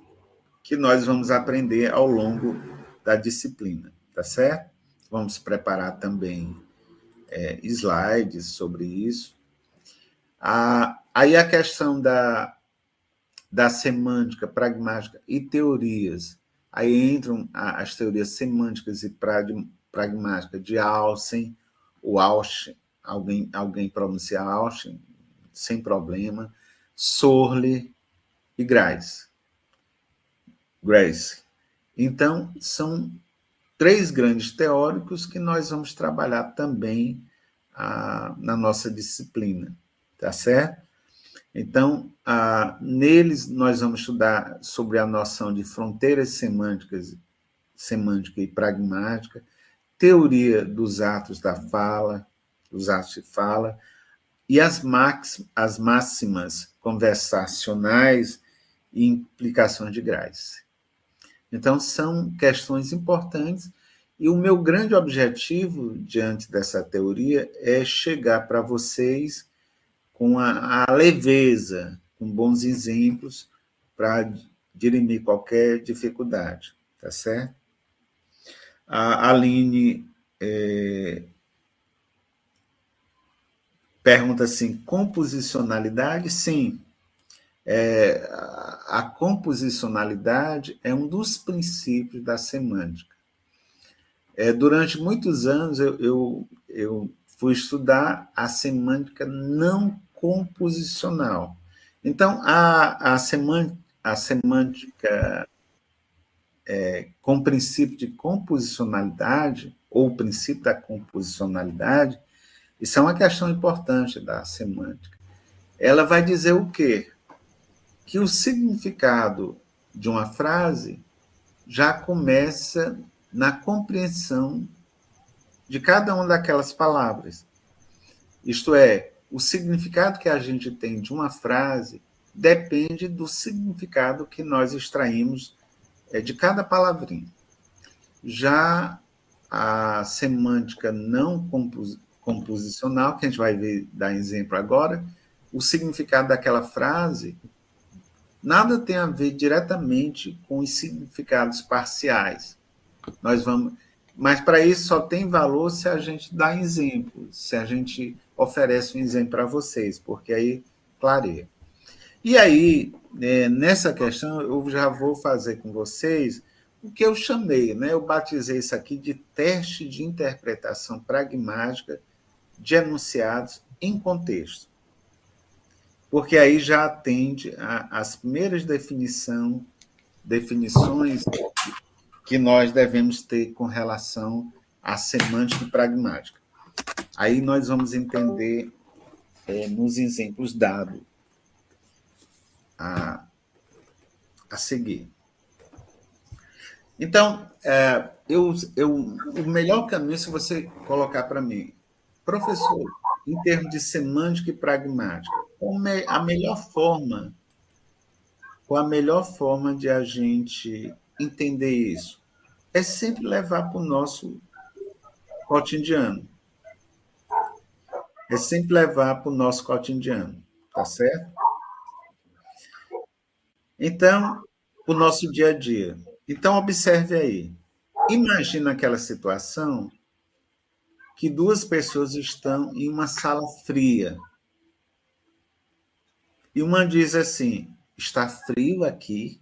que nós vamos aprender ao longo da disciplina, tá certo? Vamos preparar também slides sobre isso. Aí a questão da semântica, pragmática e teorias. Aí entram as teorias semânticas e pragmáticas de Austen, o Austen, alguém pronuncia Austen, sem problema, Sorley e Grace. Então, são 3 grandes teóricos que nós vamos trabalhar também na nossa disciplina, tá certo? Então, neles nós vamos estudar sobre a noção de fronteiras semântica e pragmática, teoria dos atos da fala, dos atos de fala, e as máximas conversacionais e implicações de Grace. Então, são questões importantes, e o meu grande objetivo diante dessa teoria é chegar para vocês com a leveza, com bons exemplos, para dirimir qualquer dificuldade, tá certo? A Aline pergunta assim, composicionalidade? Sim. A composicionalidade é um dos princípios da semântica. Durante muitos anos, eu fui estudar a semântica não composicional. Então, a semântica com o princípio de composicionalidade, ou o princípio da composicionalidade, isso é uma questão importante da semântica. Ela vai dizer o quê? Que o significado de uma frase já começa na compreensão de cada uma daquelas palavras. Isto é, o significado que a gente tem de uma frase depende do significado que nós extraímos de cada palavrinha. Já a semântica não composicional, que a gente vai dar exemplo agora, o significado daquela frase nada tem a ver diretamente com os significados parciais. Nós vamos, mas para isso só tem valor se a gente dá exemplos, se a gente oferece um exemplo para vocês, porque aí clareia. E aí, nessa questão, eu já vou fazer com vocês o que eu chamei, né? Eu batizei isso aqui de teste de interpretação pragmática de enunciados em contexto. Porque aí já atende às primeiras definições que nós devemos ter com relação à semântica pragmática. Aí nós vamos entender nos exemplos dados a seguir. Então, o melhor caminho, se você colocar para mim, professor, em termos de semântica e pragmática, qual a melhor forma de a gente entender isso? É sempre levar para o nosso cotidiano. É sempre levar para o nosso cotidiano, tá certo? Então, o nosso dia a dia. Então, observe aí. Imagina aquela situação que duas pessoas estão em uma sala fria. E uma diz assim: está frio aqui.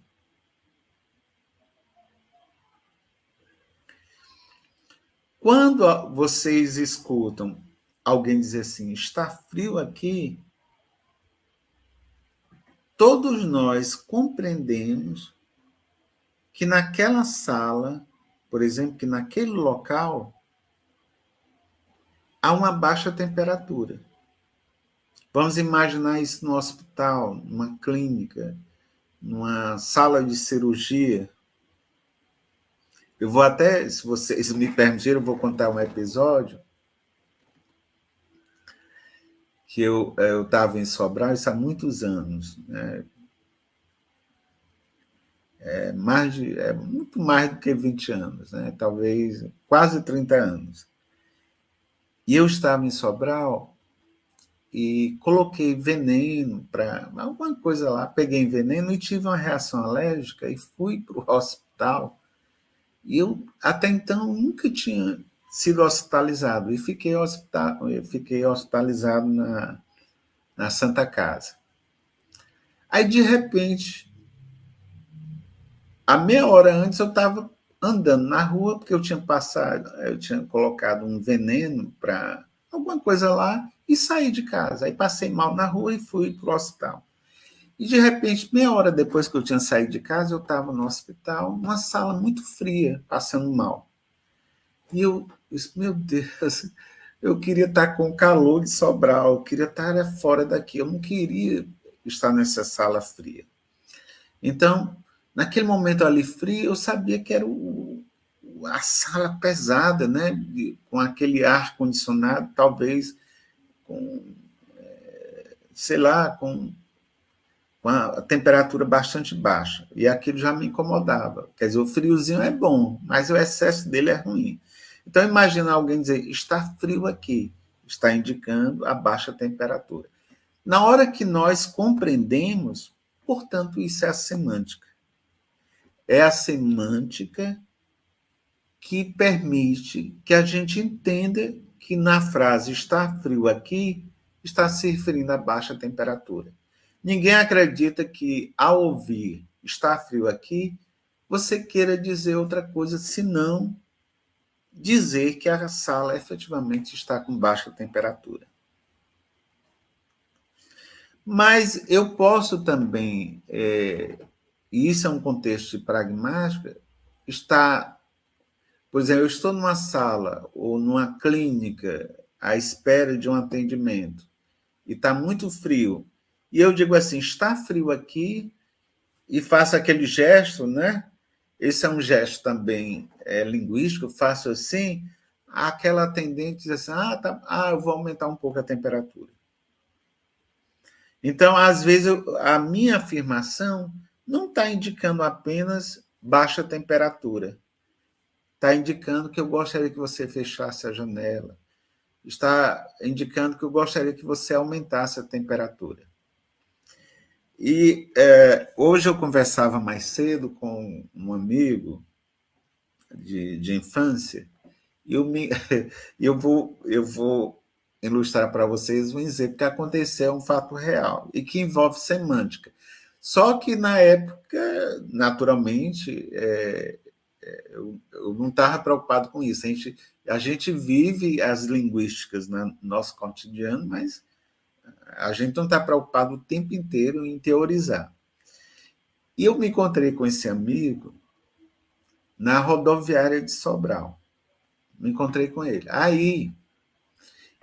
Quando vocês escutam alguém dizer assim, está frio aqui, todos nós compreendemos que naquela sala, por exemplo, que naquele local, há uma baixa temperatura. Vamos imaginar isso no hospital, numa clínica, numa sala de cirurgia. Eu vou até, se vocês me permitirem, eu vou contar um episódio que eu estava em Sobral, isso há muitos anos, né? Muito mais do que 20 anos, né? Talvez quase 30 anos. E eu estava em Sobral e coloquei veneno para alguma coisa lá, peguei veneno e tive uma reação alérgica e fui para o hospital. E eu, até então, nunca tinha sido hospitalizado e fiquei hospitalizado na Santa Casa. Aí, de repente, a meia hora antes, eu estava andando na rua, porque eu tinha colocado um veneno para alguma coisa lá e saí de casa. Aí passei mal na rua e fui para o hospital. E, de repente, meia hora depois que eu tinha saído de casa, eu estava no hospital, numa sala muito fria, passando mal. E eu disse, meu Deus, eu queria estar com o calor de Sobral, eu queria estar fora daqui, eu não queria estar nessa sala fria. Então, naquele momento ali frio, eu sabia que era a sala pesada, né? Com aquele ar condicionado, talvez com, sei lá, com a temperatura bastante baixa. E aquilo já me incomodava. Quer dizer, o friozinho é bom, mas o excesso dele é ruim. Então, imagina alguém dizer, está frio aqui, está indicando a baixa temperatura. Na hora que nós compreendemos, portanto, isso é a semântica. É a semântica que permite que a gente entenda que na frase está frio aqui, está se referindo à baixa temperatura. Ninguém acredita que, ao ouvir está frio aqui, você queira dizer outra coisa, senão dizer que a sala efetivamente está com baixa temperatura. Mas eu posso também, e isso é um contexto de pragmática, por exemplo, eu estou numa sala ou numa clínica à espera de um atendimento e está muito frio, e eu digo assim, está frio aqui, e faço aquele gesto, né? Esse é um gesto também linguístico, eu faço assim, aquela atendente diz assim, eu vou aumentar um pouco a temperatura. Então, às vezes, a minha afirmação não está indicando apenas baixa temperatura. Está indicando que eu gostaria que você fechasse a janela, está indicando que eu gostaria que você aumentasse a temperatura. E hoje eu conversava mais cedo com um amigo de infância, e eu vou ilustrar para vocês um exemplo que aconteceu, um fato real, e que envolve semântica. Só que, na época, naturalmente, eu não estava preocupado com isso. A gente vive as linguísticas no nosso cotidiano, mas a gente não está preocupado o tempo inteiro em teorizar. E eu me encontrei com esse amigo na rodoviária de Sobral. Me encontrei com ele. Aí,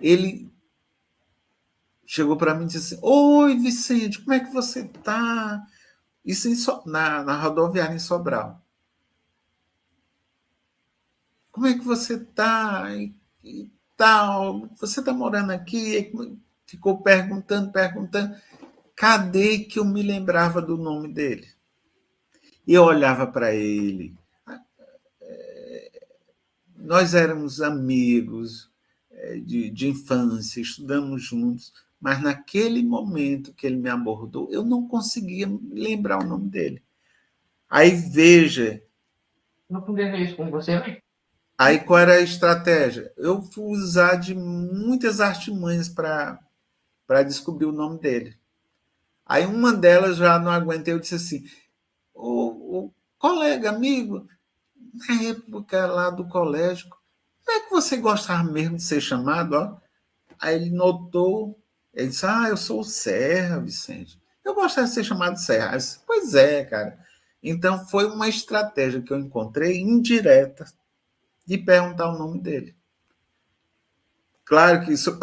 ele chegou para mim e disse assim: Oi, Vicente, como é que você está? Isso na rodoviária em Sobral. Como é que você está? E tal? Você está morando aqui? Ficou perguntando. Cadê que eu me lembrava do nome dele? E eu olhava para ele. Nós éramos amigos de infância, estudamos juntos, mas naquele momento que ele me abordou, eu não conseguia lembrar o nome dele. Aí veja. Não podia ver isso com você, né? Aí qual era a estratégia? Eu fui usar de muitas artimanhas para descobrir o nome dele. Aí uma delas já não aguentei, eu disse assim: o colega, amigo, na época lá do colégio, como é que você gostava mesmo de ser chamado? Ó? Aí ele notou, ele disse: eu sou o Serra, Vicente. Eu gostava de ser chamado Serra. Eu disse: pois é, cara. Então foi uma estratégia que eu encontrei indireta de perguntar o nome dele. Claro que isso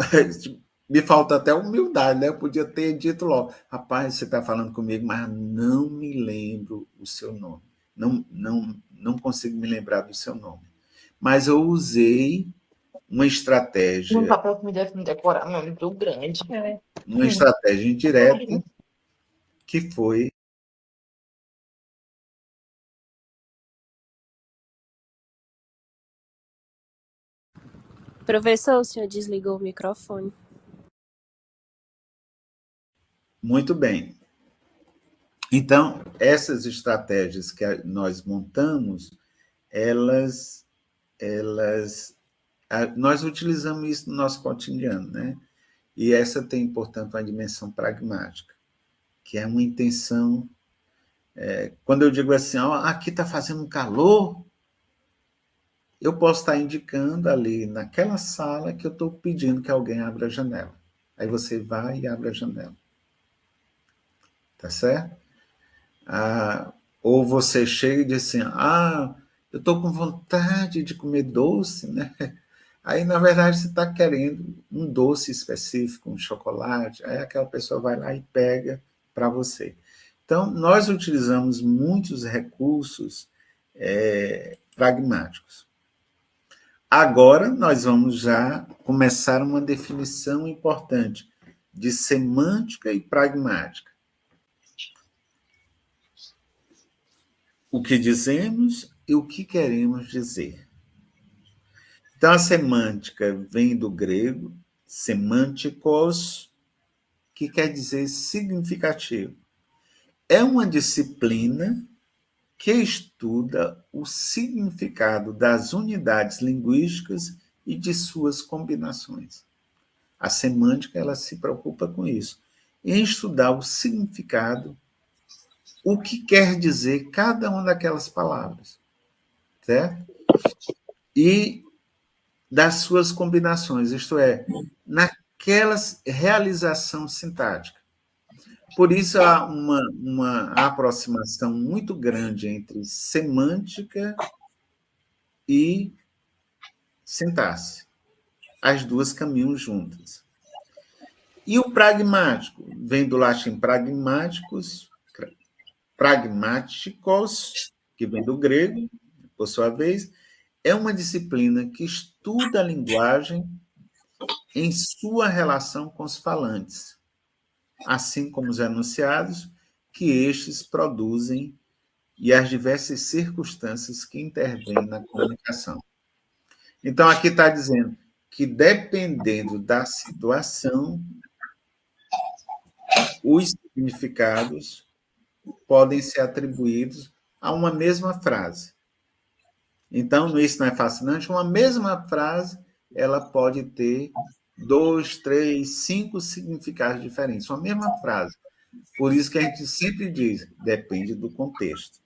me falta até humildade, né? Eu podia ter dito logo: rapaz, você está falando comigo, mas não me lembro o seu nome. Não consigo me lembrar do seu nome. Mas eu usei uma estratégia. Um papel que me deve me decorar, meu livro grande. Uma estratégia indireta, que foi. Professor, o senhor desligou o microfone. Muito bem. Então, essas estratégias que nós montamos, nós utilizamos isso no nosso cotidiano, né? E essa tem, portanto, uma dimensão pragmática, que é uma intenção. Quando eu digo assim: aqui está fazendo um calor, eu posso estar indicando ali naquela sala que eu estou pedindo que alguém abra a janela. Aí você vai e abre a janela. Tá certo? Ou você chega e diz assim: eu estou com vontade de comer doce, né? Aí, na verdade, você está querendo um doce específico, um chocolate, aí aquela pessoa vai lá e pega para você. Então, nós utilizamos muitos recursos pragmáticos. Agora, nós vamos já começar uma definição importante de semântica e pragmática. O que dizemos e o que queremos dizer. Então, a semântica vem do grego semânticos, que quer dizer significativo. É uma disciplina que estuda o significado das unidades linguísticas e de suas combinações. A semântica, ela se preocupa com isso, em estudar o significado, o que quer dizer cada uma daquelas palavras, certo? E das suas combinações, isto é, naquela realização sintática. Por isso há uma aproximação muito grande entre semântica e sintaxe. As duas caminham juntas. E o pragmático vem do latim pragmáticos, pragmáticos, que vem do grego, por sua vez, é uma disciplina que estuda a linguagem em sua relação com os falantes, assim como os enunciados que estes produzem e as diversas circunstâncias que intervêm na comunicação. Então, aqui está dizendo que, dependendo da situação, os significados podem ser atribuídos a uma mesma frase. Então, isso não é fascinante? Uma mesma frase, ela pode ter 2, 3, 5 significados diferentes. Uma mesma frase. Por isso que a gente sempre diz, depende do contexto.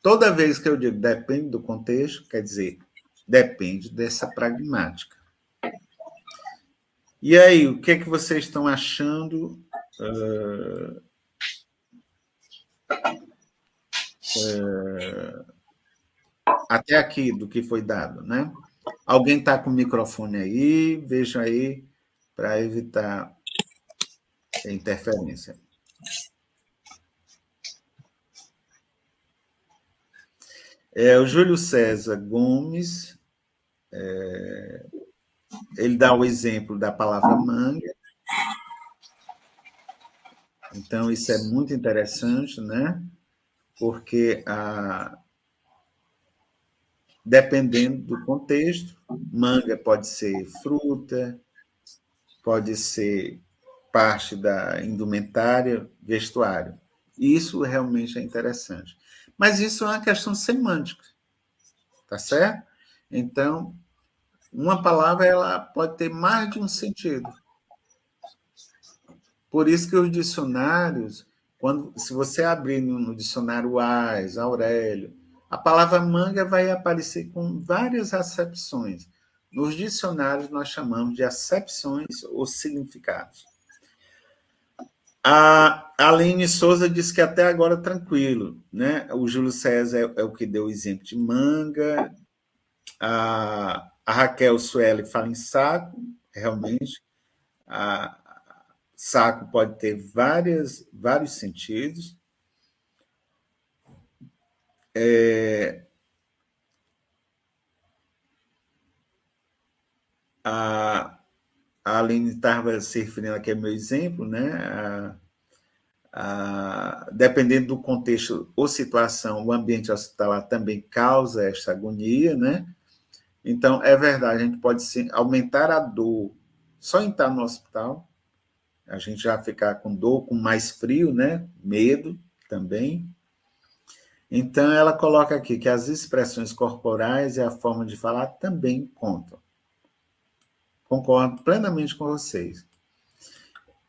Toda vez que eu digo depende do contexto, quer dizer, depende dessa pragmática. E aí, o que é que vocês estão achando até aqui do que foi dado, né? Alguém está com o microfone aí? Veja aí para evitar interferência. O Júlio César Gomes, ele dá o exemplo da palavra manga. Então, isso é muito interessante, né? Porque, dependendo do contexto, manga pode ser fruta, pode ser parte da indumentária, vestuário. Isso realmente é interessante. Mas isso é uma questão semântica, tá certo? Então, uma palavra ela pode ter mais de um sentido. Por isso que os dicionários, se você abrir no dicionário Ais, Aurélio, a palavra manga vai aparecer com várias acepções. Nos dicionários, nós chamamos de acepções ou significados. A Aline Souza disse que até agora tranquilo, né? O Júlio César é o que deu o exemplo de manga. A Raquel Sueli fala em saco, realmente. Saco pode ter vários sentidos. A Aline estava se referindo aqui ao meu exemplo, né? Dependendo do contexto ou situação, o ambiente hospitalar também causa esta agonia, né? Então, é verdade, a gente pode aumentar a dor só em estar no hospital, a gente já ficar com dor, com mais frio, né? Medo também. Então, ela coloca aqui que as expressões corporais e a forma de falar também contam. Concordo plenamente com vocês.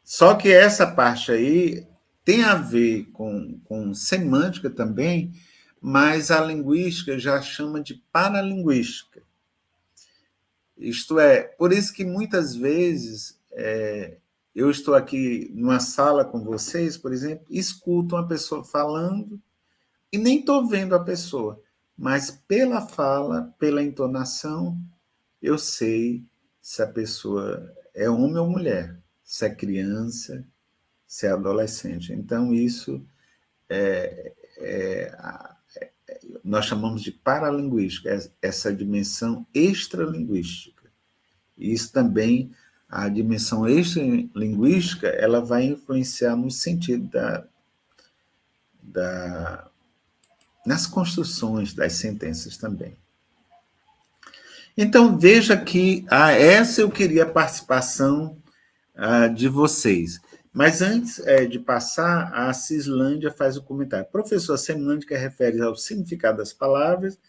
Só que essa parte aí tem a ver com semântica também, mas a linguística já chama de paralinguística. Isto é, por isso que muitas vezes eu estou aqui numa sala com vocês, por exemplo, escuto uma pessoa falando e nem estou vendo a pessoa, mas pela fala, pela entonação, eu sei se a pessoa é homem ou mulher, se é criança, se é adolescente. Então, isso nós chamamos de paralinguística, essa dimensão extralinguística. Isso também, a dimensão extralinguística, ela vai influenciar no sentido nas construções das sentenças também. Então, veja que essa eu queria a participação de vocês. Mas antes de passar, a Cislândia faz o comentário. Professor, a semântica refere ao significado das palavras,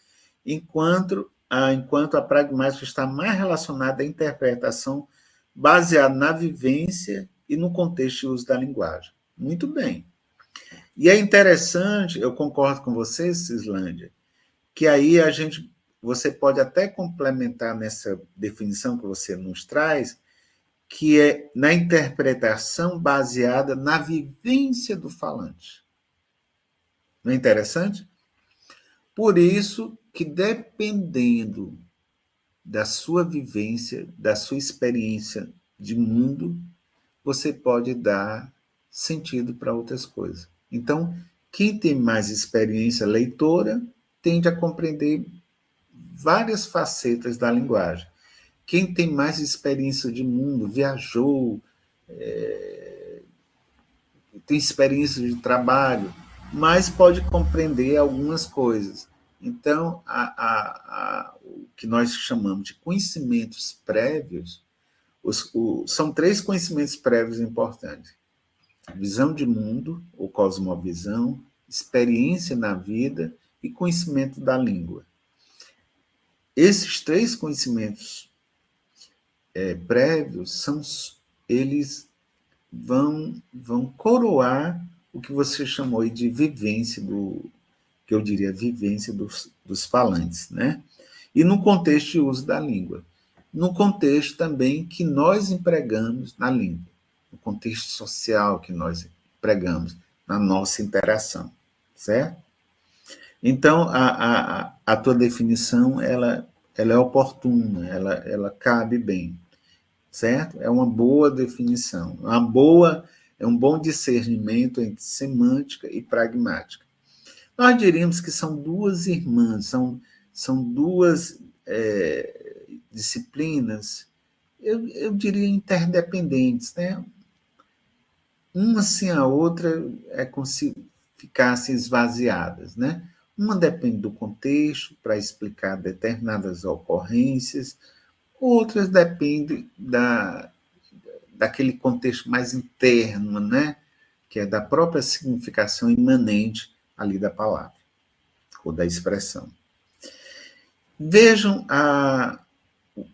enquanto a pragmática está mais relacionada à interpretação baseada na vivência e no contexto de uso da linguagem. Muito bem. E é interessante, eu concordo com você, Cislândia, que aí você pode até complementar nessa definição que você nos traz, que é na interpretação baseada na vivência do falante. Não é interessante? Por isso que, dependendo da sua vivência, da sua experiência de mundo, você pode dar sentido para outras coisas. Então, quem tem mais experiência leitora tende a compreender várias facetas da linguagem. Quem tem mais experiência de mundo, viajou, tem experiência de trabalho, mas pode compreender algumas coisas. Então, o que nós chamamos de conhecimentos prévios, são 3 conhecimentos prévios importantes: visão de mundo, ou cosmovisão, experiência na vida e conhecimento da língua. Esses 3 conhecimentos prévios, eles vão coroar o que você chamou aí de vivência que eu diria vivência dos falantes, né? E no contexto de uso da língua. No contexto também que nós empregamos na língua, no contexto social que nós empregamos na nossa interação, certo? Então, a tua definição, ela é oportuna, ela cabe bem, certo? É uma boa definição, é um bom discernimento entre semântica e pragmática. Nós diríamos que são 2 irmãs, são 2 disciplinas, eu diria interdependentes, né? Uma sem a outra é como se ficassem esvaziadas, né? Uma depende do contexto para explicar determinadas ocorrências, outras dependem daquele contexto mais interno, né? Que é da própria significação imanente ali da palavra, ou da expressão. Vejam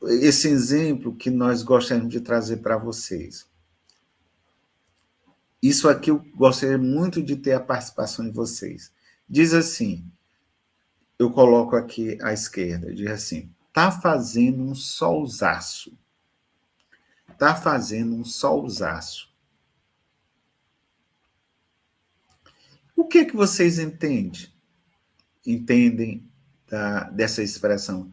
esse exemplo que nós gostaríamos de trazer para vocês. Isso aqui eu gostaria muito de ter a participação de vocês. Diz assim, eu coloco aqui à esquerda, diz assim: tá fazendo um solzaço. Tá fazendo um solzaço. O que vocês entendem dessa expressão?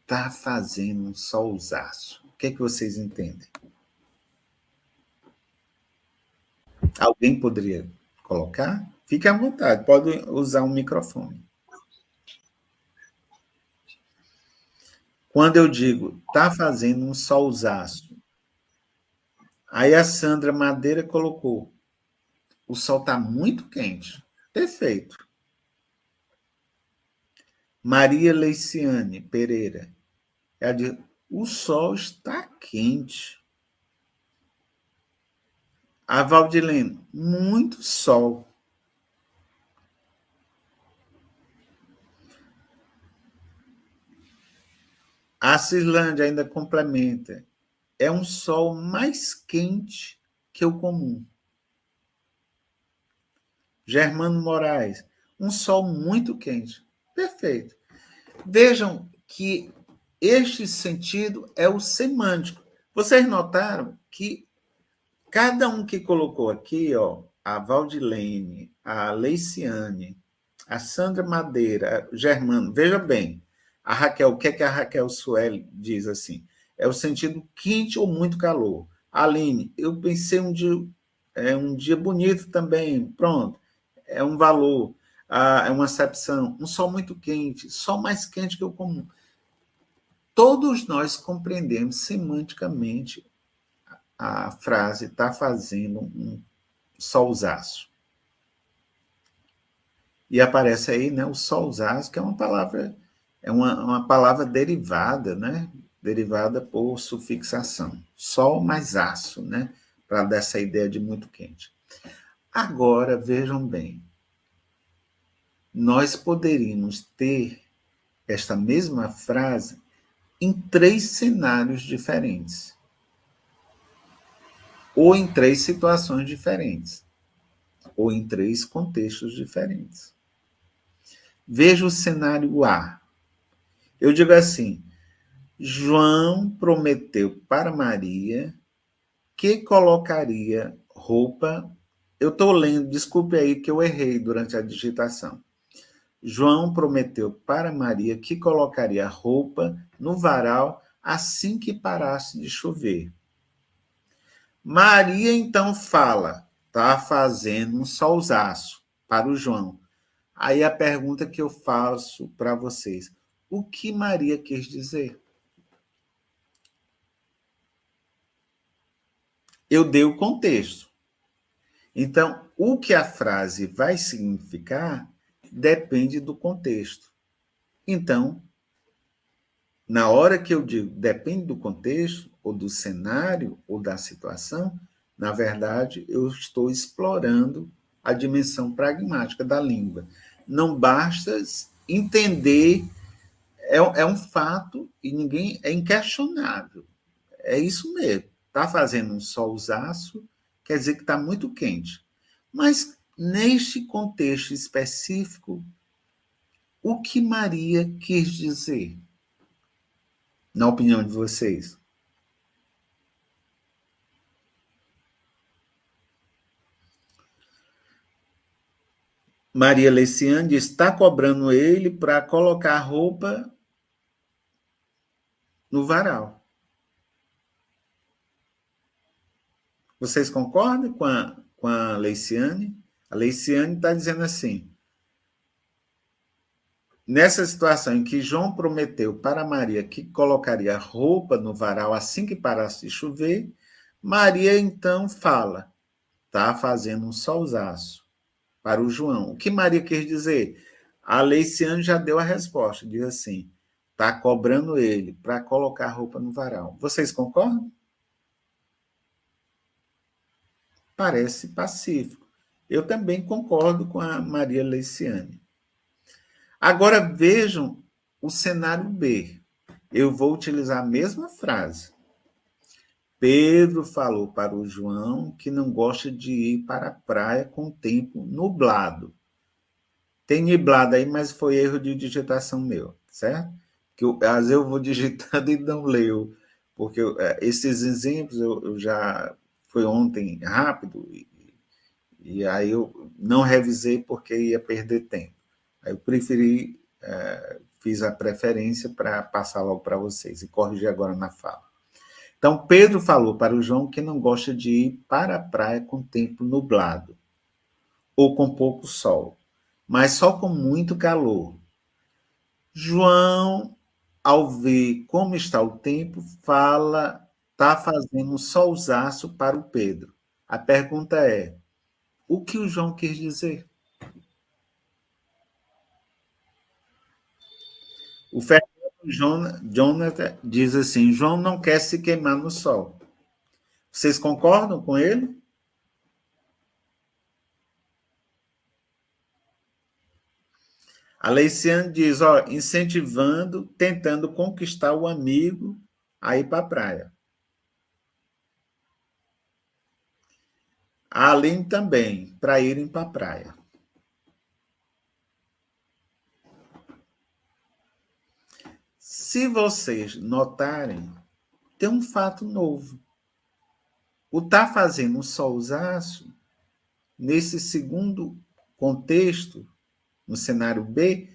Tá fazendo um solzaço. O que vocês entendem? Alguém poderia colocar? Fique à vontade, pode usar um microfone. Quando eu digo tá fazendo um solzaço, aí a Sandra Madeira colocou: o sol está muito quente. Perfeito. Maria Leiciane Pereira, ela diz: o sol está quente. A Valdilene: muito sol. A Cirlândia ainda complementa: é um sol mais quente que o comum. Germano Moraes: um sol muito quente. Perfeito. Vejam que este sentido é o semântico. Vocês notaram que cada um que colocou aqui, ó, a Valdilene, a Leiciane, a Sandra Madeira, o Germano, veja bem, a Raquel, o que é que a Raquel Sueli diz assim? É o sentido quente ou muito calor. A Aline: eu pensei um dia bonito também, pronto, é um valor, é uma acepção, um sol muito quente, sol mais quente que o comum. Todos nós compreendemos semanticamente a frase está fazendo um solzaço. E aparece aí, né, o solzaço, que é uma palavra derivada, né? Derivada por sufixação. Sol mais aço, né? Para dar essa ideia de muito quente. Agora, vejam bem, nós poderíamos ter esta mesma frase em 3 cenários diferentes, ou em 3 situações diferentes, ou em 3 contextos diferentes. Veja o cenário A. Eu digo assim: João prometeu para Maria que colocaria roupa. Eu estou lendo, desculpe aí que eu errei durante a digitação. João prometeu para Maria que colocaria roupa no varal assim que parasse de chover. Maria então fala: tá fazendo um solzaço, para o João. Aí a pergunta que eu faço para vocês: o que Maria quis dizer? Eu dei o contexto. Então, o que a frase vai significar depende do contexto. Então, na hora que eu digo depende do contexto, ou do cenário, ou da situação, na verdade, eu estou explorando a dimensão pragmática da língua. Não basta entender, é um fato e ninguém é inquestionável. É isso mesmo. Está fazendo um solzaço, quer dizer que está muito quente. Mas, neste contexto específico, o que Maria quis dizer? Na opinião de vocês? Maria Leciane está cobrando ele para colocar a roupa no varal. Vocês concordam com a Leiciane? A Leiciane está dizendo assim: nessa situação em que João prometeu para Maria que colocaria roupa no varal assim que parasse de chover, Maria então fala: está fazendo um solzaço para o João. O que Maria quer dizer? A Leiciane já deu a resposta, diz assim: está cobrando ele para colocar roupa no varal. Vocês concordam? Parece pacífico. Eu também concordo com a Maria Leiciane. Agora vejam o cenário B. Eu vou utilizar a mesma frase. Pedro falou para o João que não gosta de ir para a praia com o tempo nublado. Tem nublado aí, mas foi erro de digitação meu, certo? Que às vezes eu vou digitando e não leio, porque esses exemplos eu já foi ontem rápido e aí eu não revisei porque ia perder tempo. Aí eu preferi, fiz a preferência para passar logo para vocês e corrigir agora na fala. Então, Pedro falou para o João que não gosta de ir para a praia com tempo nublado ou com pouco sol, mas só com muito calor. João, ao ver como está o tempo, fala, está fazendo um solzaço para o Pedro. A pergunta é: o que o João quis dizer? O Fernando Jonathan diz assim: João não quer se queimar no sol. Vocês concordam com ele? A Leiciane diz, incentivando, tentando conquistar o amigo a ir para a praia. A Aline também, para irem para a praia. Se vocês notarem, tem um fato novo. O tá fazendo um solzaço, nesse segundo contexto, no cenário B,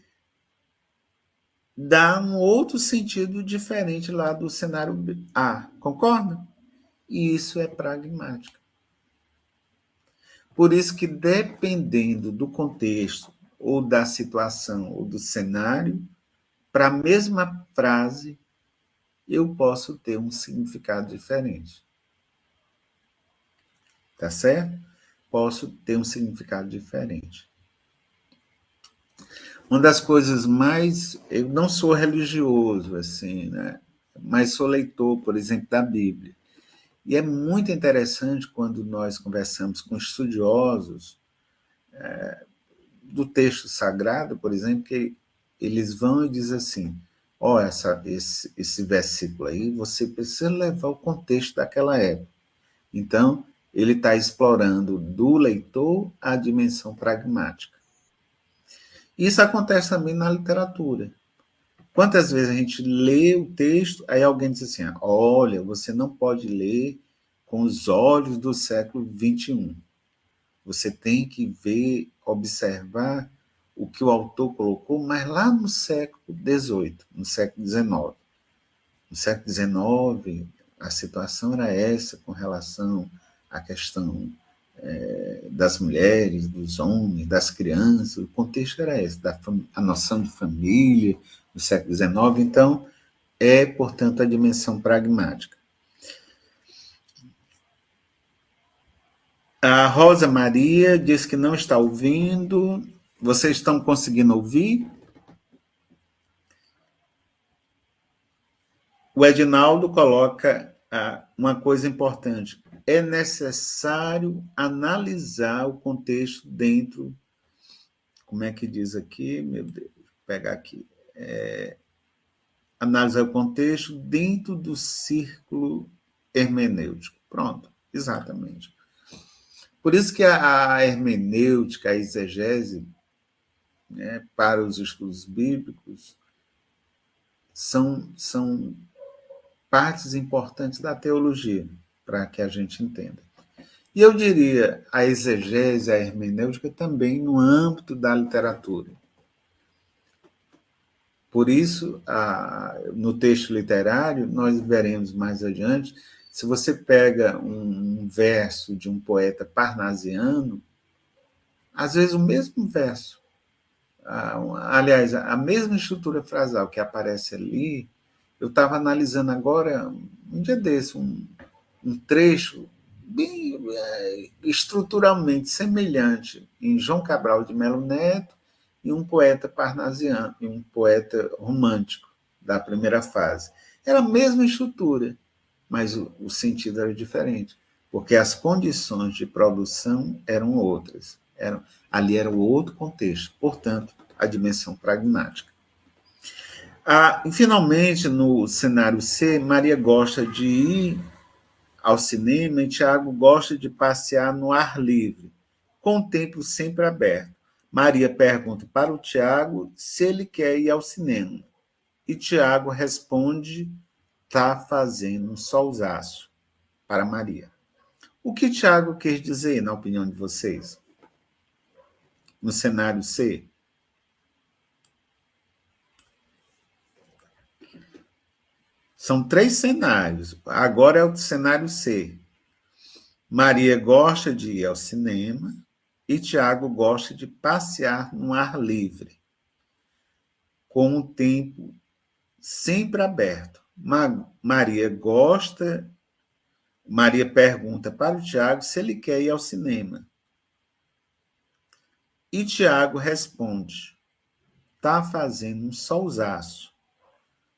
dá um outro sentido diferente lá do cenário A. Concorda? E isso é pragmática. Por isso que, dependendo do contexto, ou da situação, ou do cenário, para a mesma frase, eu posso ter um significado diferente. Tá certo? Posso ter um significado diferente. Uma das coisas mais... Eu não sou religioso, assim, né? Mas sou leitor, por exemplo, da Bíblia. E é muito interessante quando nós conversamos com estudiosos do texto sagrado, por exemplo, que eles vão e dizem assim: esse versículo aí, você precisa levar o contexto daquela época. Então, ele está explorando do leitor a dimensão pragmática. Isso acontece também na literatura. Quantas vezes a gente lê o texto, aí alguém diz assim: olha, você não pode ler com os olhos do século XXI. Você tem que ver, observar o que o autor colocou, mas lá no século XVIII, no século XIX. No século XIX, a situação era essa com relação à questão das mulheres, dos homens, das crianças. O contexto era esse, a noção de família no século XIX. Então, portanto, a dimensão pragmática. A Rosa Maria diz que não está ouvindo. Vocês estão conseguindo ouvir? O Edinaldo coloca uma coisa importante. É necessário analisar o contexto dentro. Como é que diz aqui? Meu Deus, vou pegar aqui. Analisar o contexto dentro do círculo hermenêutico. Pronto, exatamente. Por isso que a hermenêutica, a exegese, né, para os estudos bíblicos, são partes importantes da teologia, para que a gente entenda. E eu diria a exegese, a hermenêutica também no âmbito da literatura. Por isso, no texto literário, nós veremos mais adiante, se você pega um verso de um poeta parnasiano, às vezes o mesmo verso, aliás, a mesma estrutura frasal que aparece ali, eu estava analisando agora, um dia desse, um trecho bem estruturalmente semelhante em João Cabral de Melo Neto e um poeta parnasiano, e um poeta romântico da primeira fase. Era a mesma estrutura, mas o sentido era diferente, porque as condições de produção eram outras. Ali era o outro contexto, portanto, a dimensão pragmática. E, finalmente, no cenário C, Maria gosta de ir ao cinema e Tiago gosta de passear no ar livre, com o tempo sempre aberto. Maria pergunta para o Tiago se ele quer ir ao cinema. E Tiago responde: está fazendo um solzaço, para Maria. O que Tiago quer dizer, na opinião de vocês? No cenário C? São 3 cenários. Agora é o cenário C. Maria gosta de ir ao cinema e Tiago gosta de passear no ar livre, com o tempo sempre aberto. Maria pergunta para o Tiago se ele quer ir ao cinema. E Tiago responde: está fazendo um solzaço.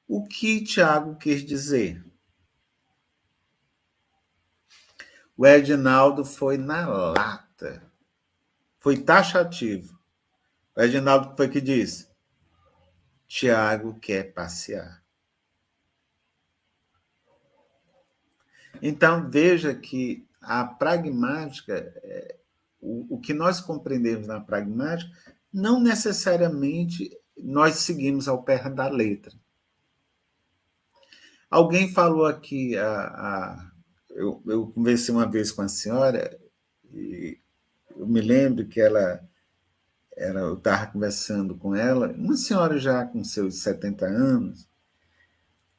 O que Tiago quis dizer? O Edinaldo foi na lata, foi taxativo. O Edinaldo foi que disse: Tiago quer passear. Então, veja que a pragmática, o que nós compreendemos na pragmática, não necessariamente nós seguimos ao pé da letra. Alguém falou aqui, eu conversei uma vez com a senhora, e eu me lembro que eu estava conversando com ela, uma senhora já com seus 70 anos,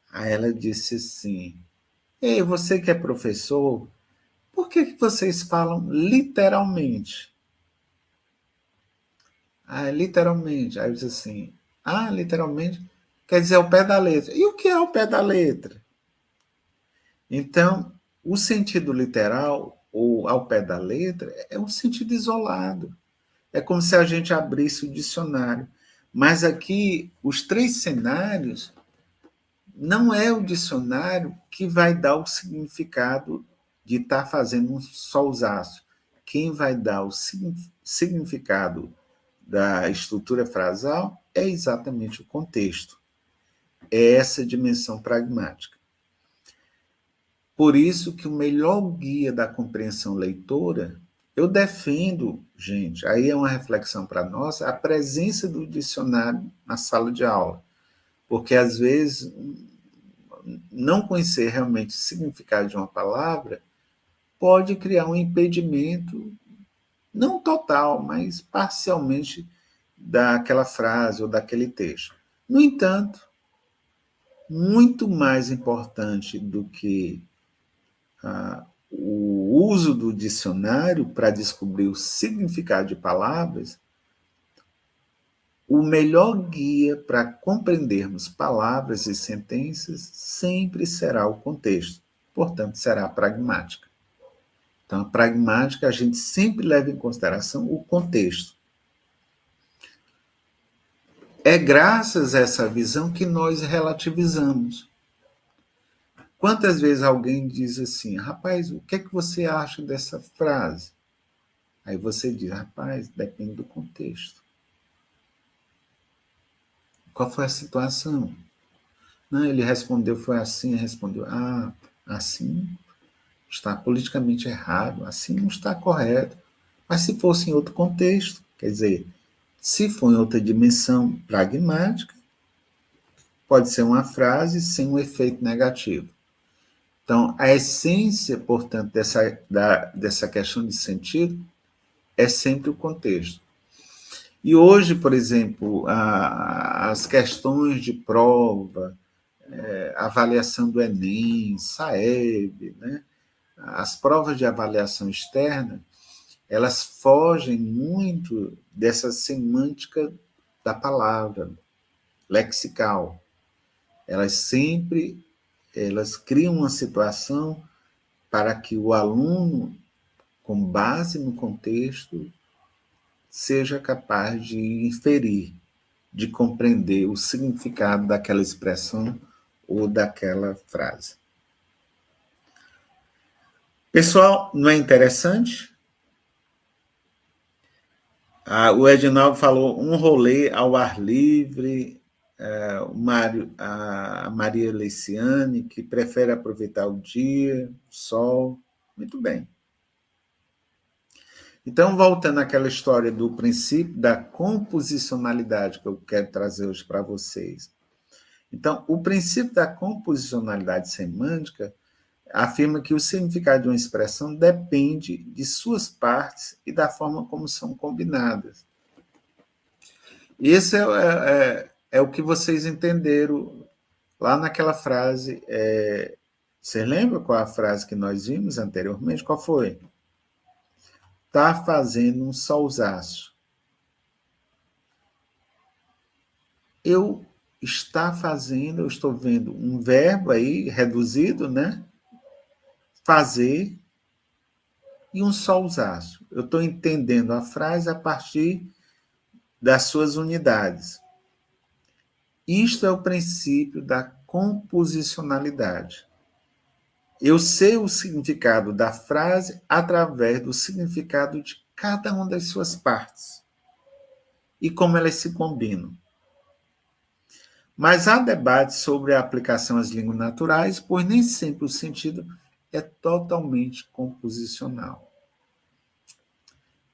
aí ela disse assim: ei, você que é professor, por que vocês falam literalmente? Literalmente. Aí eu disse assim: literalmente quer dizer ao pé da letra. E o que é ao pé da letra? Então, o sentido literal, ou ao pé da letra, é um sentido isolado. É como se a gente abrisse o dicionário. Mas aqui, os 3 cenários, não é o dicionário que vai dar o significado de estar fazendo um solzaço. Quem vai dar o significado da estrutura frasal é exatamente o contexto. É essa dimensão pragmática. Por isso que o melhor guia da compreensão leitora, eu defendo, gente, aí é uma reflexão para nós, a presença do dicionário na sala de aula. Porque, às vezes, não conhecer realmente o significado de uma palavra pode criar um impedimento, não total, mas parcialmente, daquela frase ou daquele texto. No entanto, muito mais importante do que o uso do dicionário para descobrir o significado de palavras, o melhor guia para compreendermos palavras e sentenças sempre será o contexto, portanto, será a pragmática. Então, a pragmática, a gente sempre leva em consideração o contexto. É graças a essa visão que nós relativizamos. Quantas vezes alguém diz assim, rapaz, o que é que você acha dessa frase? Aí você diz, rapaz, depende do contexto. Qual foi a situação? Não, ele respondeu, foi assim, respondeu, assim está politicamente errado, assim não está correto. Mas se fosse em outro contexto, quer dizer, se for em outra dimensão pragmática, pode ser uma frase sem um efeito negativo. Então, a essência, portanto, dessa questão de sentido é sempre o contexto. E hoje, por exemplo, as questões de prova, avaliação do Enem, SAEB, né? As provas de avaliação externa, elas fogem muito dessa semântica da palavra, lexical. Elas criam uma situação para que o aluno, com base no contexto, seja capaz de inferir, de compreender o significado daquela expressão ou daquela frase. Pessoal, não é interessante? O Edinaldo falou um rolê ao ar livre, a Maria Leiciane, que prefere aproveitar o dia, o sol. Muito bem. Então, voltando àquela história do princípio da composicionalidade que eu quero trazer hoje para vocês. Então, o princípio da composicionalidade semântica afirma que o significado de uma expressão depende de suas partes e da forma como são combinadas. Isso é o que vocês entenderam lá naquela frase. Você lembra qual a frase que nós vimos anteriormente? Qual foi? Está fazendo um solzaço. Eu estou vendo um verbo aí reduzido, né? Fazer e um solzaço. Eu estou entendendo a frase a partir das suas unidades. Isto é o princípio da composicionalidade. Eu sei o significado da frase através do significado de cada uma das suas partes e como elas se combinam. Mas há debate sobre a aplicação às línguas naturais, pois nem sempre o sentido é totalmente composicional.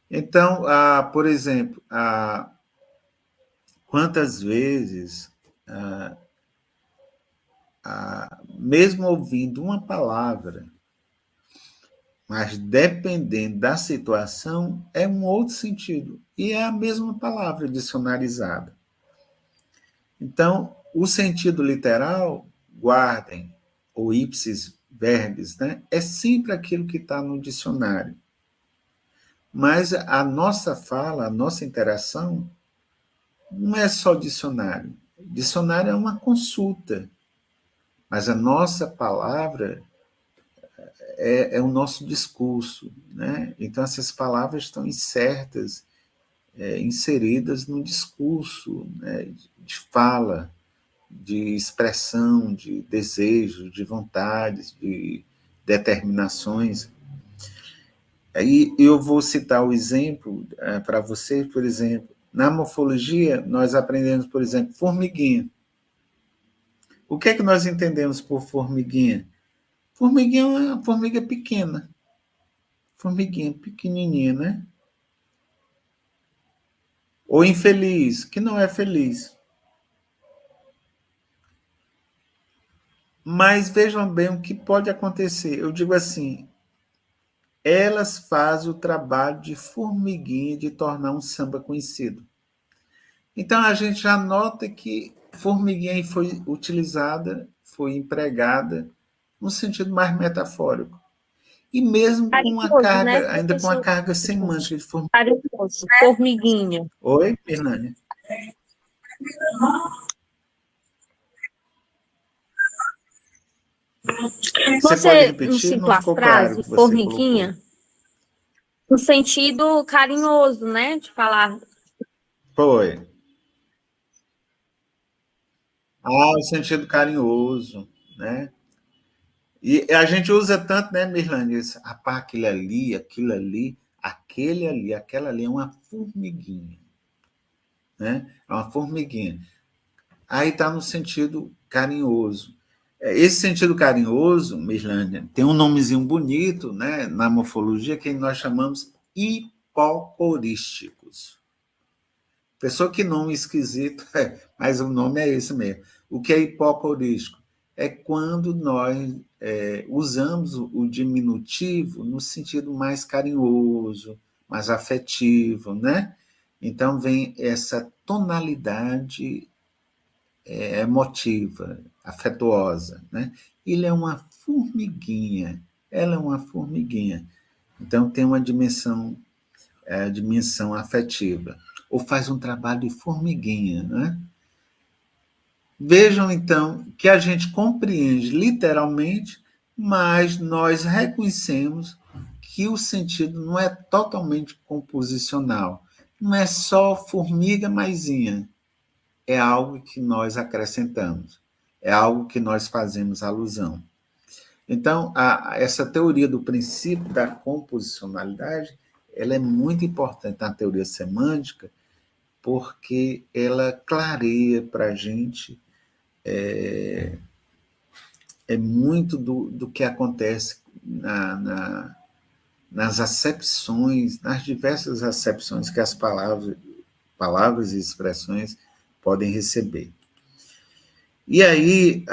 Então, por exemplo, quantas vezes, mesmo ouvindo uma palavra, mas dependendo da situação, é um outro sentido. E é a mesma palavra dicionarizada. Então, o sentido literal, guardem, ou ipsis verbis, né, é sempre aquilo que está no dicionário. Mas a nossa fala, a nossa interação, não é só dicionário. Dicionário é uma consulta, mas a nossa palavra é o nosso discurso, né? Então, essas palavras estão insertas, inseridas no discurso, né, de fala, de expressão, de desejo, de vontades, de determinações. Aí eu vou citar o exemplo para vocês, por exemplo, na morfologia, nós aprendemos, por exemplo, formiguinha. O que é que nós entendemos por formiguinha? Formiguinha é uma formiga pequena. Formiguinha pequenininha, né? Ou infeliz, que não é feliz. Mas vejam bem o que pode acontecer. Eu digo assim, elas fazem o trabalho de formiguinha de tornar um samba conhecido. Então, a gente já nota que formiguinha foi utilizada, foi empregada no sentido mais metafórico. E mesmo com uma carga, né, ainda com uma carga semântica de formiguinha. Carinhoso, formiguinha. Oi, Fernânia? Você pode repetir? Não Não citou a ficou claro o frase, que você formiguinha, colocou. no sentido carinhoso, né, de falar. Foi. O sentido carinhoso, né? E a gente usa tanto, né, Mirlane? Rapaz, aquele ali, aquela ali é uma formiguinha, né? É uma formiguinha. Aí está no sentido carinhoso. Esse sentido carinhoso, Mirlane, tem um nomezinho bonito, né, na morfologia, que nós chamamos hipocorísticos. Pessoa que nome esquisito, mas o nome é esse mesmo. O que é hipocorístico? É quando nós usamos o diminutivo no sentido mais carinhoso, mais afetivo, né? Então vem essa tonalidade emotiva, afetuosa, né? Ele é uma formiguinha, ela é uma formiguinha. Então tem uma dimensão afetiva. Ou faz um trabalho de formiguinha, né? Vejam, então, que a gente compreende literalmente, mas nós reconhecemos que o sentido não é totalmente composicional. Não é só formiga maisinha. É algo que nós acrescentamos. É algo que nós fazemos alusão. Então, essa teoria do princípio da composicionalidade, ela é muito importante na teoria semântica, porque ela clareia para a gente muito do que acontece nas acepções, nas diversas acepções que as palavras e expressões podem receber. E aí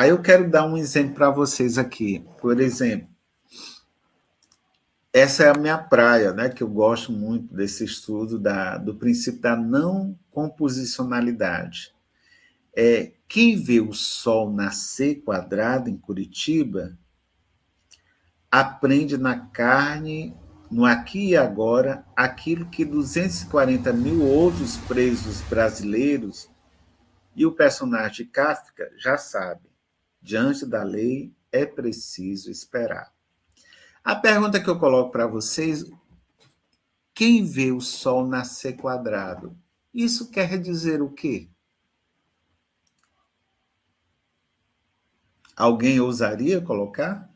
eu quero dar um exemplo para vocês aqui. Por exemplo, essa é a minha praia, né, que eu gosto muito desse estudo do princípio da não composicionalidade. Quem vê o sol nascer quadrado em Curitiba aprende na carne, no aqui e agora, aquilo que 240 mil outros presos brasileiros e o personagem de Kafka já sabem. Diante da lei é preciso esperar. A pergunta que eu coloco para vocês: quem vê o sol nascer quadrado? Isso quer dizer o quê? Alguém ousaria colocar?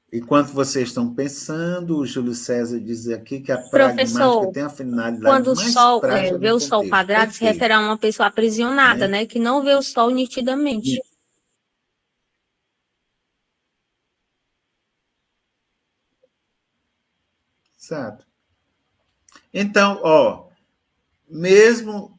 Enquanto vocês estão pensando, o Júlio César diz aqui que a pragmática Professor, tem a finalidade quando o mais sol prática vê do o sol contexto. quadrado, se Perfeito. refere a uma pessoa aprisionada, Né? né? Que não vê o sol nitidamente. Exato. Então, mesmo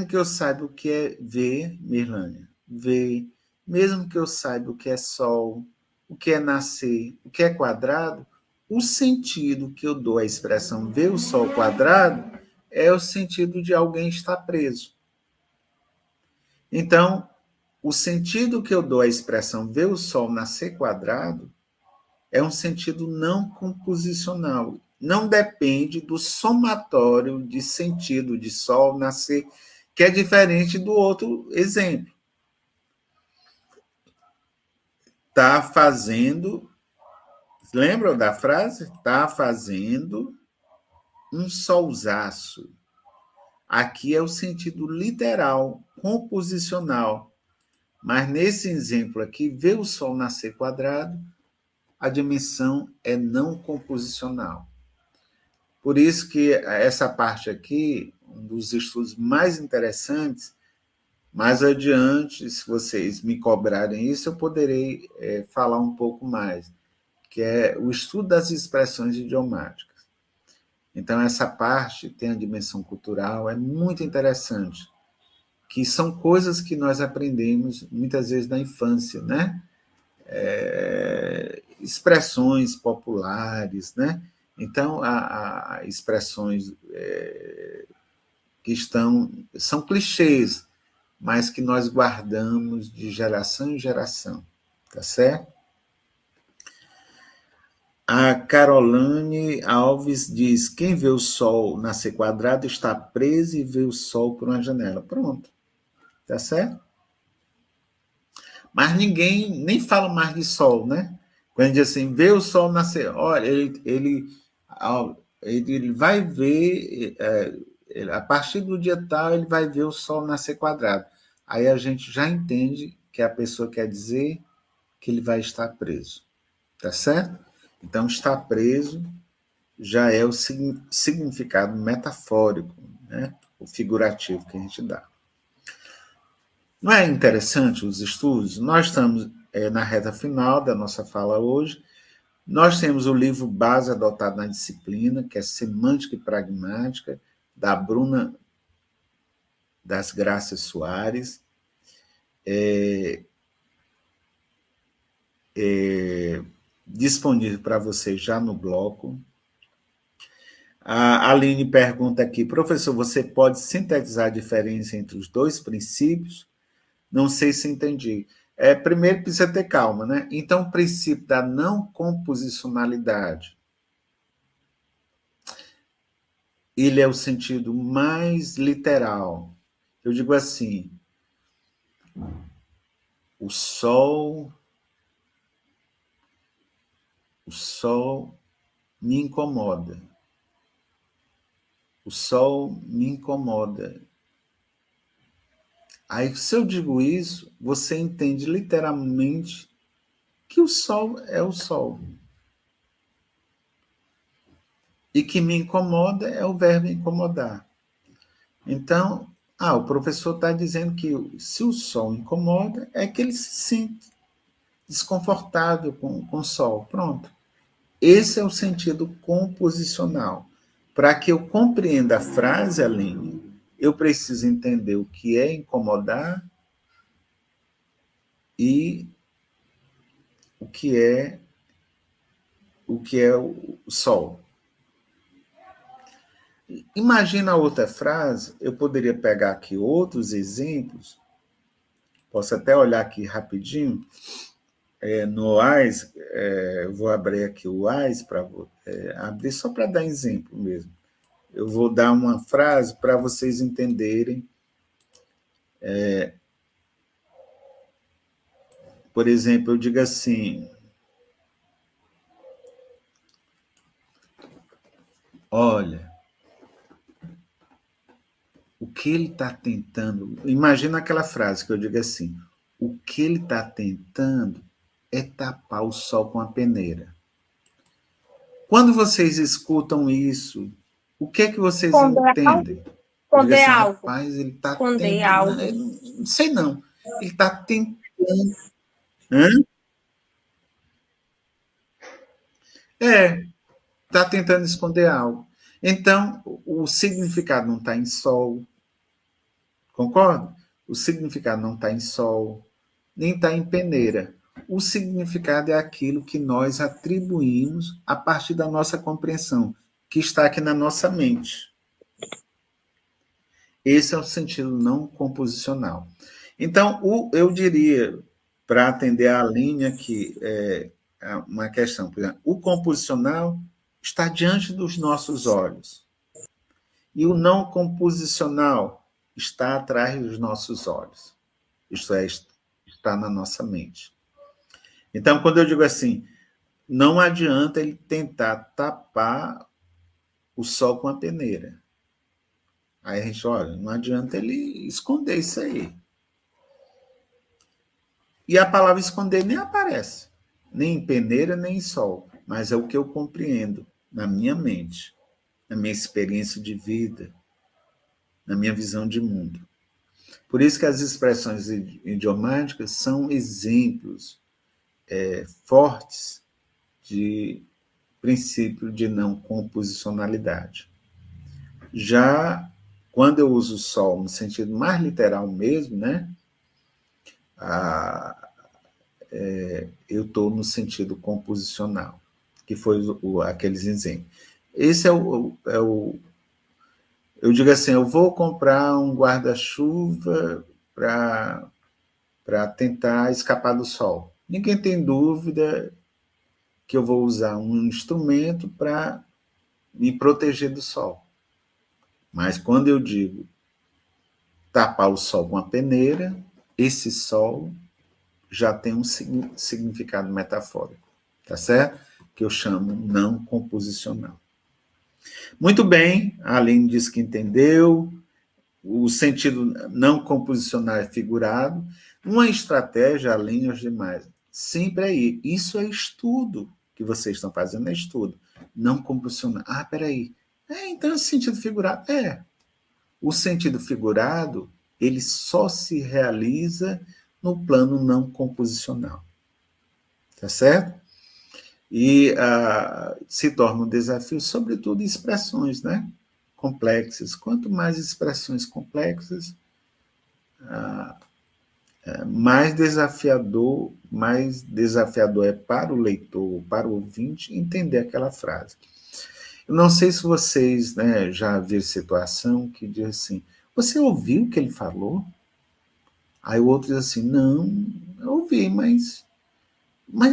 que eu saiba o que é ver, Mirlânia, ver, mesmo que eu saiba o que é sol, o que é nascer, o que é quadrado, o sentido que eu dou à expressão ver o sol quadrado é o sentido de alguém estar preso. Então, o sentido que eu dou à expressão ver o sol nascer quadrado é um sentido não composicional. Não depende do somatório de sentido de sol nascer, que é diferente do outro exemplo. Está fazendo, lembram da frase? Está fazendo um solzaço. Aqui é o sentido literal, composicional. Mas nesse exemplo aqui, ver o sol nascer quadrado, a dimensão é não composicional. Por isso que essa parte aqui, um dos estudos mais interessantes, mais adiante, se vocês me cobrarem isso, eu poderei falar um pouco mais, que é o estudo das expressões idiomáticas. Então, essa parte tem a dimensão cultural, é muito interessante, que são coisas que nós aprendemos muitas vezes na infância, né? Expressões populares, né? Então, há expressões que são clichês, mas que nós guardamos de geração em geração, tá certo? A Carolane Alves diz: quem vê o sol nascer quadrado está preso e vê o sol por uma janela. Pronto, tá certo? Mas ninguém nem fala mais de sol, né? Quando diz assim, vê o sol nascer, olha, ele vai ver, a partir do dia tal, ele vai ver o Sol nascer quadrado. Aí a gente já entende que a pessoa quer dizer que ele vai estar preso. Tá certo? Então, estar preso já é o significado metafórico, né? O figurativo que a gente dá. Não é interessante os estudos? Nós estamos na reta final da nossa fala hoje. Nós temos o livro base adotado na disciplina, que é Semântica e Pragmática, da Bruna das Graças Soares. Disponível para vocês já no bloco. A Aline pergunta aqui, professor, você pode sintetizar a diferença entre os dois princípios? Não sei se entendi. Primeiro, precisa ter calma, né? Então, o princípio da não composicionalidade, ele é o sentido mais literal. Eu digo assim, o sol me incomoda. O sol me incomoda. Aí, se eu digo isso, você entende literalmente que o sol é o sol. E que me incomoda é o verbo incomodar. Então, o professor está dizendo que se o sol incomoda, é que ele se sente desconfortável com o sol. Pronto. Esse é o sentido composicional. Para que eu compreenda a frase, Aline, eu preciso entender o que é incomodar e o que é o sol. Imagina a outra frase, eu poderia pegar aqui outros exemplos, posso até olhar aqui rapidinho, no WAIS, eu vou abrir aqui o WAIS para abrir só para dar exemplo mesmo. Eu vou dar uma frase para vocês entenderem. Por exemplo, eu digo assim, olha, o que ele está tentando... Imagina aquela frase que eu digo assim, o que ele está tentando é tapar o sol com a peneira. Quando vocês escutam isso, o que é que vocês entendem? Esconder assim, algo. rapaz, ele está Esconder tentando... algo. Não sei não. Ele está tentando... Hã? Está tentando esconder algo. Então, o significado não está em sol, concorda? O significado não está em sol, nem está em peneira. O significado é aquilo que nós atribuímos a partir da nossa compreensão, que está aqui na nossa mente. Esse é o sentido não composicional. Então, eu diria, para atender a linha que uma questão, por exemplo, o composicional está diante dos nossos olhos. E o não composicional está atrás dos nossos olhos. Isto é, está na nossa mente. Então, quando eu digo assim, não adianta ele tentar tapar o sol com a peneira. Aí a gente, olha, não adianta ele esconder isso aí. E a palavra esconder nem aparece, nem em peneira, nem em sol, mas é o que eu compreendo na minha mente, na minha experiência de vida, na minha visão de mundo. Por isso que as expressões idiomáticas são exemplos fortes de princípio de não composicionalidade. Já quando eu uso sol no sentido mais literal mesmo, né? Eu estou no sentido composicional, que foi aqueles exemplos. Esse é o. Eu digo assim, eu vou comprar um guarda-chuva para tentar escapar do sol. Ninguém tem dúvida que eu vou usar um instrumento para me proteger do sol. Mas quando eu digo tapar o sol com a peneira, esse sol já tem um significado metafórico, tá certo? Que eu chamo não composicional. Muito bem, a Aline disse que entendeu, o sentido não composicional é figurado. Uma estratégia, além dos demais, sempre aí. Isso é estudo que vocês estão fazendo, é estudo. Não composicional. Ah, peraí. Então, esse sentido figurado. O sentido figurado, ele só se realiza no plano não composicional. Tá certo? E se torna um desafio, sobretudo, expressões, né? Complexas. Quanto mais expressões complexas, mais desafiador é para o leitor, para o ouvinte, entender aquela frase. Eu não sei se vocês, né, já viram situação que diz assim, você ouviu o que ele falou? Aí o outro diz assim, não, eu ouvi, mas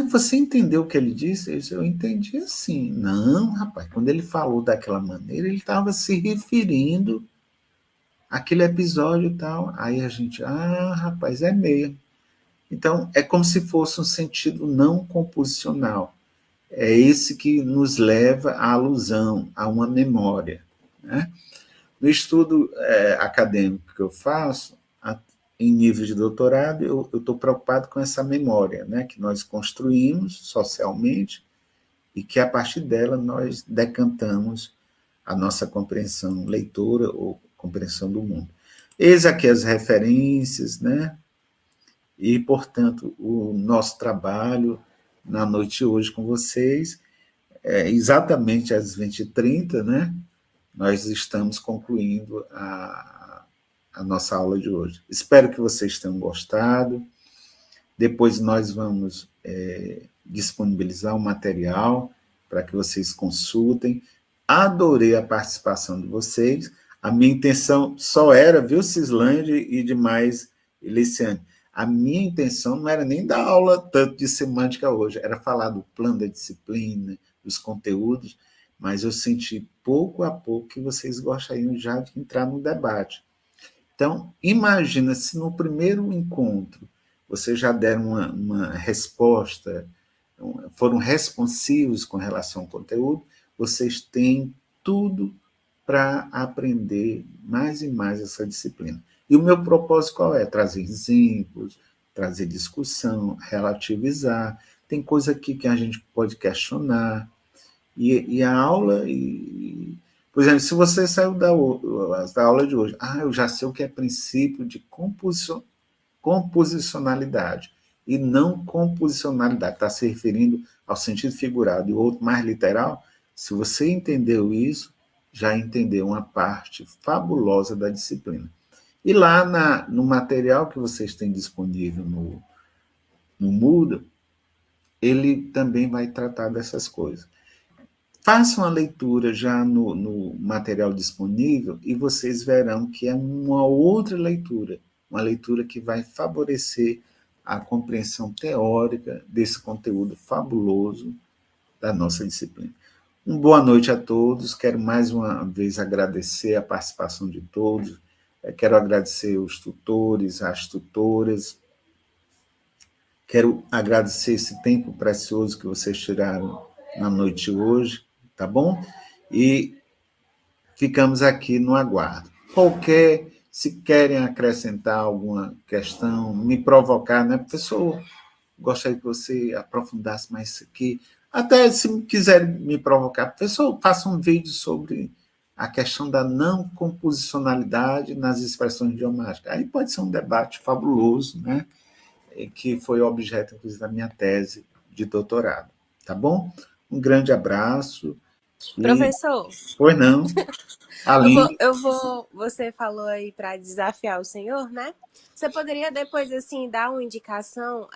você entendeu o que ele disse? Eu entendi assim. Não, rapaz, quando ele falou daquela maneira, ele estava se referindo àquele episódio e tal. Aí a gente, rapaz, é mesmo. Então, é como se fosse um sentido não composicional. É esse que nos leva à alusão, a uma memória. Né? No estudo acadêmico que eu faço, em nível de doutorado, eu estou preocupado com essa memória, né, que nós construímos socialmente e que, a partir dela, nós decantamos a nossa compreensão leitora ou compreensão do mundo. Eis aqui as referências, né, e, portanto, o nosso trabalho na noite de hoje com vocês, exatamente às 20h30, né, nós estamos concluindo a nossa aula de hoje. Espero que vocês tenham gostado. Depois nós vamos disponibilizar o material para que vocês consultem. Adorei a participação de vocês. A minha intenção só era, viu, Cislândia e demais, Eliciane, a minha intenção não era nem dar aula tanto de semântica hoje, era falar do plano da disciplina, dos conteúdos, mas eu senti pouco a pouco que vocês gostariam já de entrar no debate. Então, imagina se no primeiro encontro vocês já deram uma resposta, foram responsivos com relação ao conteúdo, vocês têm tudo para aprender mais e mais essa disciplina. E o meu propósito qual é? Trazer exemplos, trazer discussão, relativizar. Tem coisa aqui que a gente pode questionar. E a aula... Por exemplo, se você saiu da aula de hoje, eu já sei o que é princípio de composicionalidade e não composicionalidade, está se referindo ao sentido figurado e o outro mais literal. Se você entendeu isso, já entendeu uma parte fabulosa da disciplina. E lá no material que vocês têm disponível no Moodle, ele também vai tratar dessas coisas. Façam a leitura já no material disponível e vocês verão que é uma outra leitura, uma leitura que vai favorecer a compreensão teórica desse conteúdo fabuloso da nossa disciplina. Uma boa noite a todos, quero mais uma vez agradecer a participação de todos, quero agradecer os tutores, as tutoras, quero agradecer esse tempo precioso que vocês tiraram na noite de hoje, tá bom? E ficamos aqui no aguardo. Se querem acrescentar alguma questão, me provocar, né? Professor, gostaria que você aprofundasse mais isso aqui. Até se quiser me provocar, professor, faça um vídeo sobre a questão da não composicionalidade nas expressões idiomáticas. Aí pode ser um debate fabuloso, né? Que foi objeto, inclusive, da minha tese de doutorado. Tá bom? Um grande abraço. Professor, Pois não. Aline. Você falou aí para desafiar o senhor, né? Você poderia depois, assim, dar uma indicação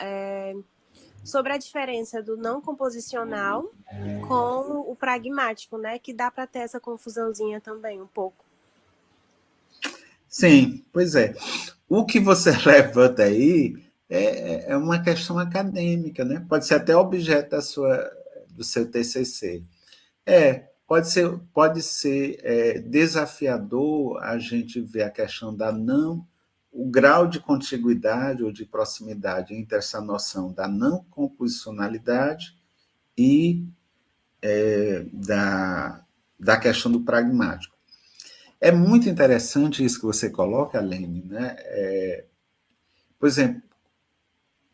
sobre a diferença do não composicional com o pragmático, né? Que dá para ter essa confusãozinha também, um pouco. Sim, pois é. O que você levanta aí é uma questão acadêmica, né? Pode ser até objeto do seu TCC. Pode ser desafiador a gente ver a questão o grau de contiguidade ou de proximidade entre essa noção da não composicionalidade e da questão do pragmático. É muito interessante isso que você coloca, Alene, né? Por exemplo,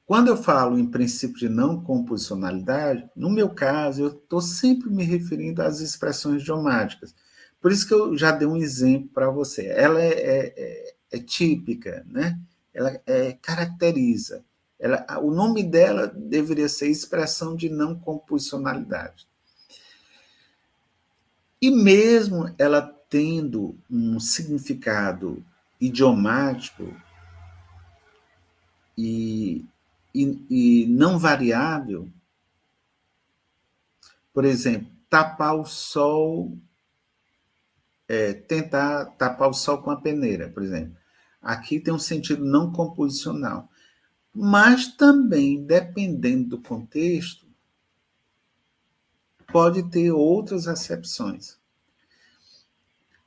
quando eu falo em princípio de não composicionalidade, no meu caso, eu estou sempre me referindo às expressões idiomáticas. Por isso que eu já dei um exemplo para você. Ela é típica, né? Ela caracteriza. O nome dela deveria ser expressão de não composicionalidade. E mesmo ela tendo um significado idiomático e não variável, por exemplo, tapar o sol, tentar tapar o sol com a peneira, por exemplo. Aqui tem um sentido não composicional. Mas também, dependendo do contexto, pode ter outras acepções.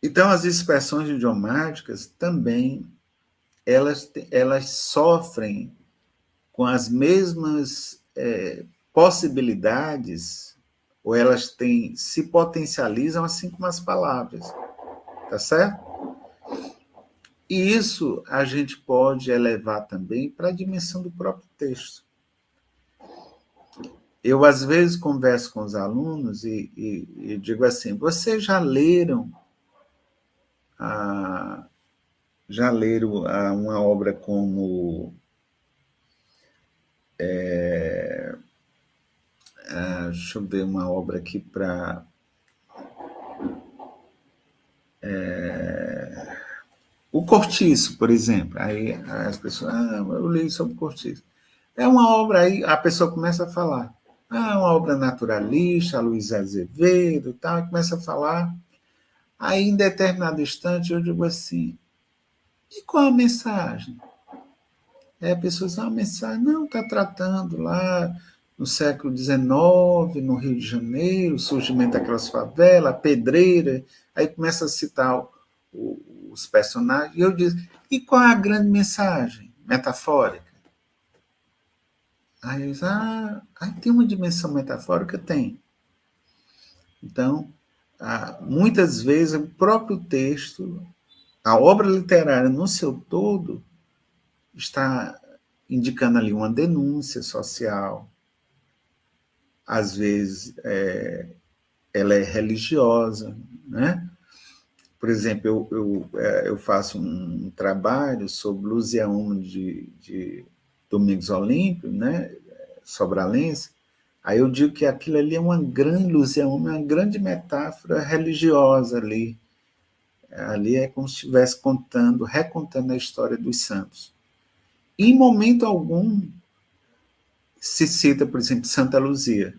Então, as expressões idiomáticas também, elas sofrem com as mesmas possibilidades, ou elas se potencializam assim como as palavras, tá certo? E isso a gente pode elevar também para a dimensão do próprio texto. Eu, às vezes, converso com os alunos e digo assim, vocês já leram uma obra como... deixa eu ver uma obra aqui para... O Cortiço, por exemplo. Aí as pessoas, eu li sobre o Cortiço. É uma obra aí, a pessoa começa a falar. Uma obra naturalista, Luiz Azevedo, tal, e começa a falar. Aí, em determinado instante, eu digo assim, e qual a mensagem? Aí a pessoa diz, a mensagem não está tratando lá no século XIX, no Rio de Janeiro, o surgimento daquelas favelas, a pedreira, aí começa a citar os personagens, e eu digo, e qual é a grande mensagem metafórica? Aí eles, aí tem uma dimensão metafórica? Tem. Então, muitas vezes o próprio texto, a obra literária no seu todo, está indicando ali uma denúncia social, às vezes ela é religiosa, né? Por exemplo, eu faço um trabalho sobre Luziaúna de Domingos Olímpio, né? Sobralense. Aí eu digo que aquilo ali é uma grande metáfora religiosa ali. Ali é como se estivesse recontando a história dos santos. Em momento algum se cita, por exemplo, Santa Luzia,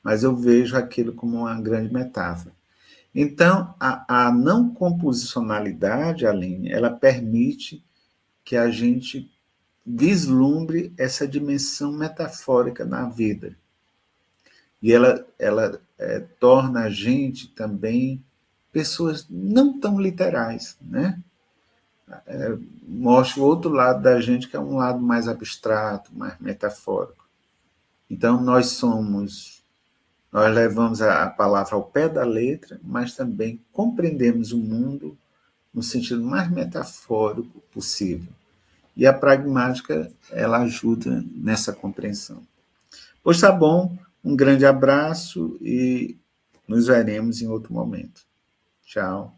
mas eu vejo aquilo como uma grande metáfora. Então, a não composicionalidade, Aline, ela permite que a gente vislumbre essa dimensão metafórica na vida. E ela torna a gente também pessoas não tão literais, né? Mostra o outro lado da gente, que é um lado mais abstrato, mais metafórico. Então, nós levamos a palavra ao pé da letra, mas também compreendemos o mundo no sentido mais metafórico possível. E a pragmática, ela ajuda nessa compreensão. Pois tá bom, um grande abraço e nos veremos em outro momento. Tchau.